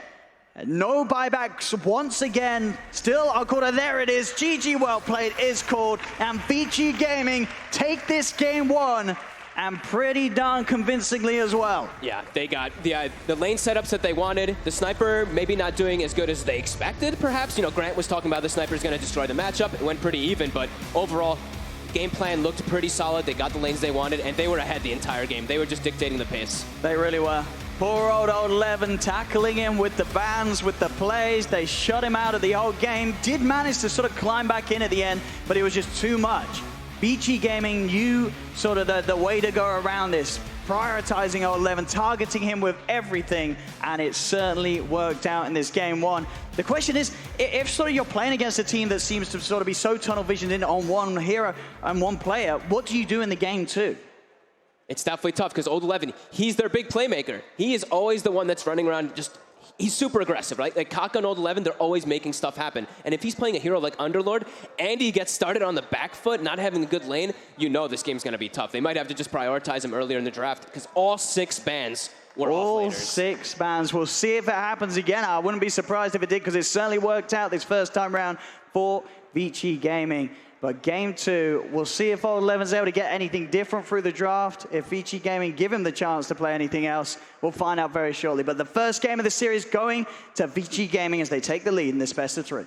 No buybacks once again. Still, Alcora, there it is. GG well played is called. And Vici Gaming take this game 1, and pretty darn convincingly as well. Yeah, they got the lane setups that they wanted. The Sniper maybe not doing as good as they expected, perhaps. You know, Grant was talking about the Sniper's going to destroy the matchup. It went pretty even, but overall, game plan looked pretty solid. They got the lanes they wanted, and they were ahead the entire game. They were just dictating the pace. They really were. Poor old 11 tackling him with the bans, with the plays. They shut him out of the whole game. Did manage to sort of climb back in at the end, but it was just too much. Vici Gaming knew sort of the way to go around this, prioritizing 11, targeting him with everything, and it certainly worked out in this game 1. The question is, if sort of you're playing against a team that seems to sort of be so tunnel visioned in on one hero and one player, what do you do in the game 2? It's definitely tough because Old 11, he's their big playmaker. He is always the one that's running around he's super aggressive, right? Like Kaka and Old 11, they're always making stuff happen. And if he's playing a hero like Underlord and he gets started on the back foot, not having a good lane, you know this game's going to be tough. They might have to just prioritize him earlier in the draft because all 6 bans were all offlaners. 6 bans. We'll see if it happens again. I wouldn't be surprised if it did because it certainly worked out this first time round for Vici Gaming. But game 2, we'll see if Old 11's able to get anything different through the draft. If Vici Gaming give him the chance to play anything else, we'll find out very shortly. But the first game of the series going to Vici Gaming as they take the lead in this best of 3.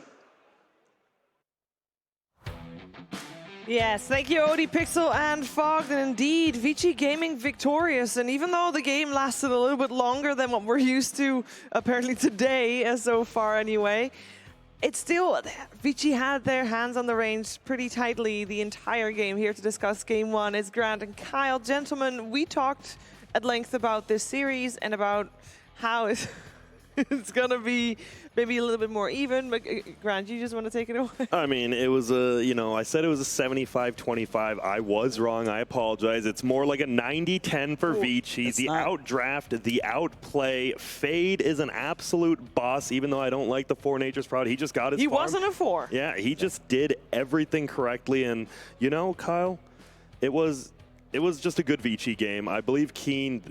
Yes, thank you, Odie, Pixel, and Fogged. And indeed, Vici Gaming victorious. And even though the game lasted a little bit longer than what we're used to, apparently today, so far anyway, it's still, Vici had their hands on the reins pretty tightly the entire game. Here to discuss game 1 is Grant and Kyle. Gentlemen, we talked at length about this series and about how it's going to be maybe a little bit more even. But Grant, you just want to take it away? I mean, it was a, I said it was a 75-25. I was wrong. I apologize. It's more like a 90-10 for Vici. The outdraft, the outplay. Fade is an absolute boss, even though I don't like the 4 Nature's Proud. He just got his farm. Wasn't a 4. Yeah, he just did everything correctly. And, Kyle, it was just a good Vici game. I believe Keen,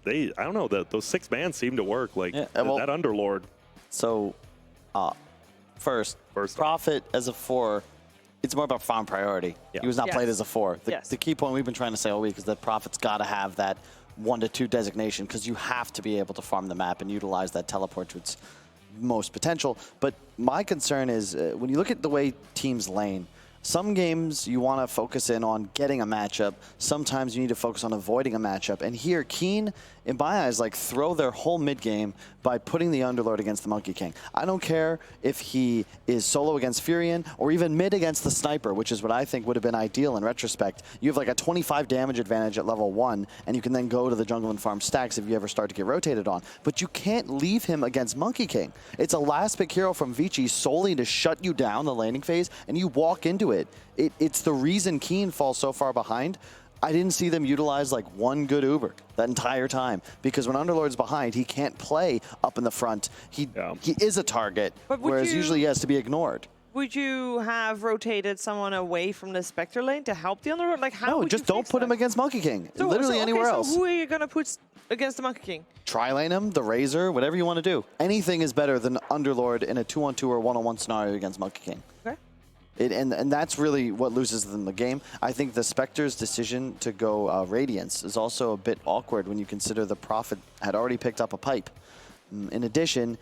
I don't know, those 6 bans seem to work. Like, that Underlord. So, first Prophet as a 4, it's more about farm priority. Yeah. He was not played as a 4. The key point we've been trying to say all week is that Prophet's got to have that 1 to 2 designation because you have to be able to farm the map and utilize that teleport to its most potential. But my concern is when you look at the way teams lane, some games you want to focus in on getting a matchup. Sometimes you need to focus on avoiding a matchup. And here, Keen, in my eyes, throw their whole mid game by putting the Underlord against the Monkey King. I don't care if he is solo against Furion or even mid against the Sniper, which is what I think would have been ideal in retrospect. You have a 25 damage advantage at level 1, and you can then go to the jungle and farm stacks if you ever start to get rotated on. But you can't leave him against Monkey King. It's a last pick hero from Vici solely to shut you down the laning phase, and you walk into it. It's the reason Keen falls so far behind. I didn't see them utilize 1 good Uber that entire time because when Underlord's behind, he can't play up in the front. He is a target, whereas usually he has to be ignored. would you have rotated someone away from the Spectre lane to help the Underlord? Like, how No, would just you don't fix put that? him against Monkey King. Literally okay, anywhere else. So who are you going to put against the Monkey King? Tri-lane him, the Razor, whatever you want to do. Anything is better than Underlord in a 2-on-2 or 1-on-1 scenario against Monkey King. Okay. And that's really what loses them the game. I think the Spectre's decision to go Radiance is also a bit awkward when you consider the Prophet had already picked up a pipe. In addition,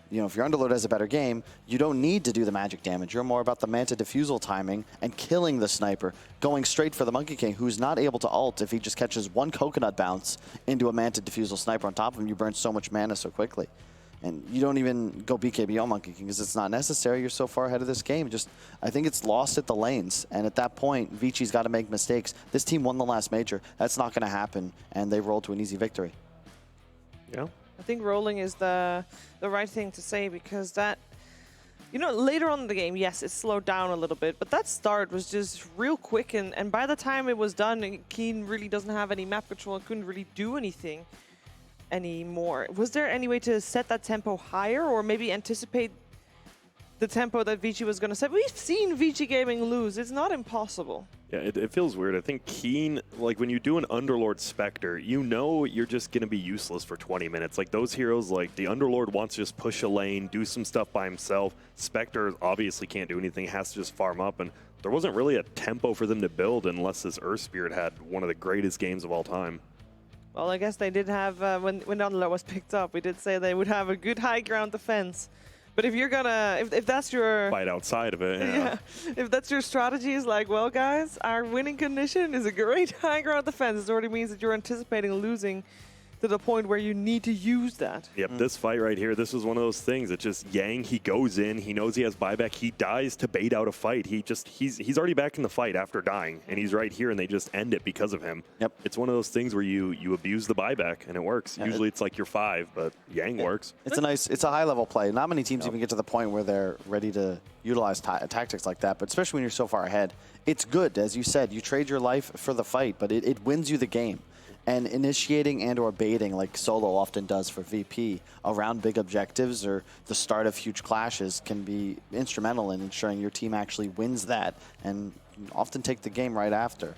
you know, if your Underlord has a better game, you don't need to do the magic damage. You're more about the Manta Diffusal timing and killing the sniper, going straight for the Monkey King, who's not able to ult if he just catches one coconut bounce into a Manta Diffusal sniper on top of him. You burn so much mana so quickly. And you don't even go BKB Monkey King because it's not necessary. You're so far ahead of this game. Just, I think it's lost at the lanes. And at that point, Vici's got to make mistakes. This team won the last major. That's not going to happen. And they rolled to an easy victory. Yeah. I think rolling is the right thing to say because that, you know, later on in the game, yes, it slowed down a little bit, but that start was just real quick. And by the time it was done, Keen really doesn't have any map control and couldn't really do anything anymore. Was there any way to set that tempo higher or maybe anticipate the tempo that Vici was going to set? We've seen Vici Gaming lose. It's not impossible. Yeah, it feels weird. I think Keen, like when you do an Underlord Spectre, you know you're just going to be useless for 20 minutes. Like those heroes, like the Underlord wants to just push a lane, do some stuff by himself. Spectre obviously can't do anything, has to just farm up. And there wasn't really a tempo for them to build unless this Earth Spirit had one of the greatest games of all time. Well, I guess they did have, when Underlord was picked up, we did say they would have a good high ground defense. But if you're gonna, if that's your Fight outside of it, yeah. if that's your strategy, is like, well, guys, our winning condition is a great high ground defense. It already means that you're anticipating losing to the point where you need to use that. Yep, this fight right here, this was one of those things. It's just Yang, he goes in, he knows he has buyback, he dies to bait out a fight. He's already back in the fight after dying, and he's right here, and they just end it because of him. Yep. It's one of those things where you abuse the buyback, and it works. Yeah, Usually it's like you're 5, but Yang works. It's a high-level play. Not many teams even get to the point where they're ready to utilize tactics like that, but especially when you're so far ahead. It's good, as you said, you trade your life for the fight, but it wins you the game. And initiating and or baiting, like Solo often does for VP, around big objectives or the start of huge clashes can be instrumental in ensuring your team actually wins that and often take the game right after.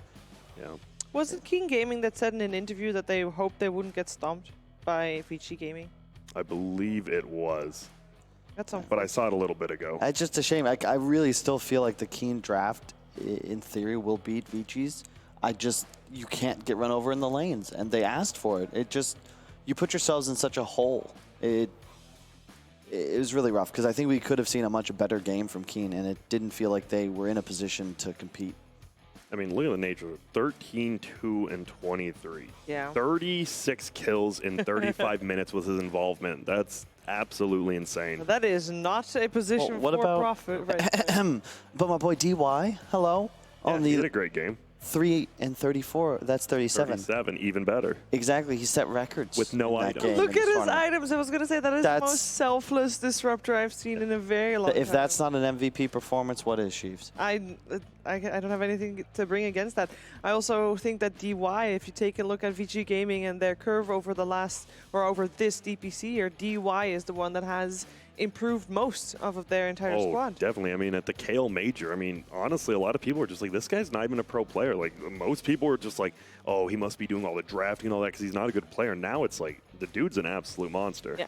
Yeah. Was it King Gaming that said in an interview that they hoped they wouldn't get stomped by Vici Gaming? I believe it was, That's all. but I saw it a little bit ago. It's just a shame. I really still feel like the Keen draft, in theory, will beat Vici's. You can't get run over in the lanes, and they asked for it. It just, you put yourselves in such a hole. It was really rough, because I think we could have seen a much better game from Keen, and it didn't feel like they were in a position to compete. I mean, look at the nature of it. 13, 2, and 23. Yeah. 36 kills in 35 minutes with his involvement. That's absolutely insane. That is not a position Well, what for about- profit right there. But my boy DY, hello? Yeah, On he did a the great game. 3 and 34, that's 37. 37, even better. Exactly, he set records With no in that items. game Look in at this his tournament. items. I was going to say that is the That's- most selfless disruptor I've seen in a very long time. If that's not an MVP performance, what is, Sheaves? I don't have anything to bring against that. I also think that DY, if you take a look at VG Gaming and their curve over the last, or over this DPC year, DY is the one that has improved most of their entire Oh, squad. definitely. I mean, at the Kale Major, I mean, honestly, a lot of people were just like, this guy's not even a pro player. Like, most people were just like, oh, he must be doing all the drafting and all that because he's not a good player. Now it's like, the dude's an absolute monster. Yeah.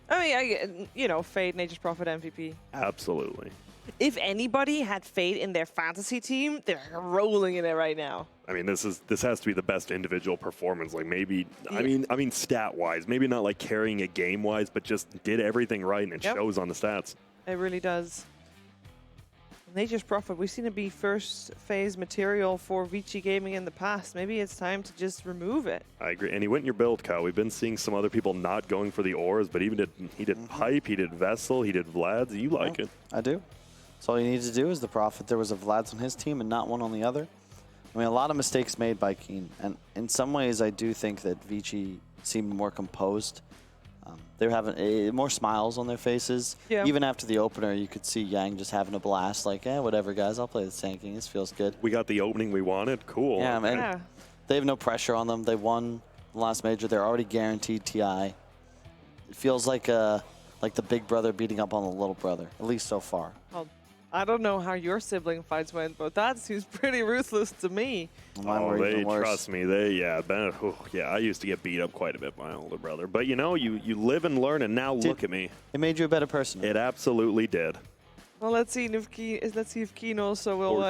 I mean, Fade, Nature's Prophet, MVP. Absolutely. If anybody had Fade in their fantasy team, they're rolling in it right now. I mean, this has to be the best individual performance. Like maybe, Yeah. I mean, stat wise, maybe not like carrying a game wise, but just did everything right and it Yep. shows on the stats. It really does. Nature's Prophet, we've seen it be first phase material for Vici Gaming in the past. Maybe it's time to just remove it. I agree. And he went in your build, Kyle. We've been seeing some other people not going for the ores, but even he did Pipe, he did Vessel, he did Vlad's. You like it. I do. So all you need to do is the Prophet. There was a Vlad's on his team and not one on the other. I mean, a lot of mistakes made by Keen. And in some ways, I do think that Vici seemed more composed. They were having more smiles on their faces. Yeah. Even after the opener, you could see Yang just having a blast. Like, whatever, guys. I'll play the Sand King. This feels good. We got the opening we wanted. Cool. Yeah, man. Yeah. They have no pressure on them. They won the last major. They're already guaranteed TI. It feels like the big brother beating up on the little brother, at least so far. Well, I don't know how your sibling fights went, but that seems pretty ruthless to me. Mine were they even worse. trust me. I used to get beat up quite a bit by my older brother. But you know, you live and learn, and now look at me. It made you a better person. It absolutely did. Well, let's see if Keen also will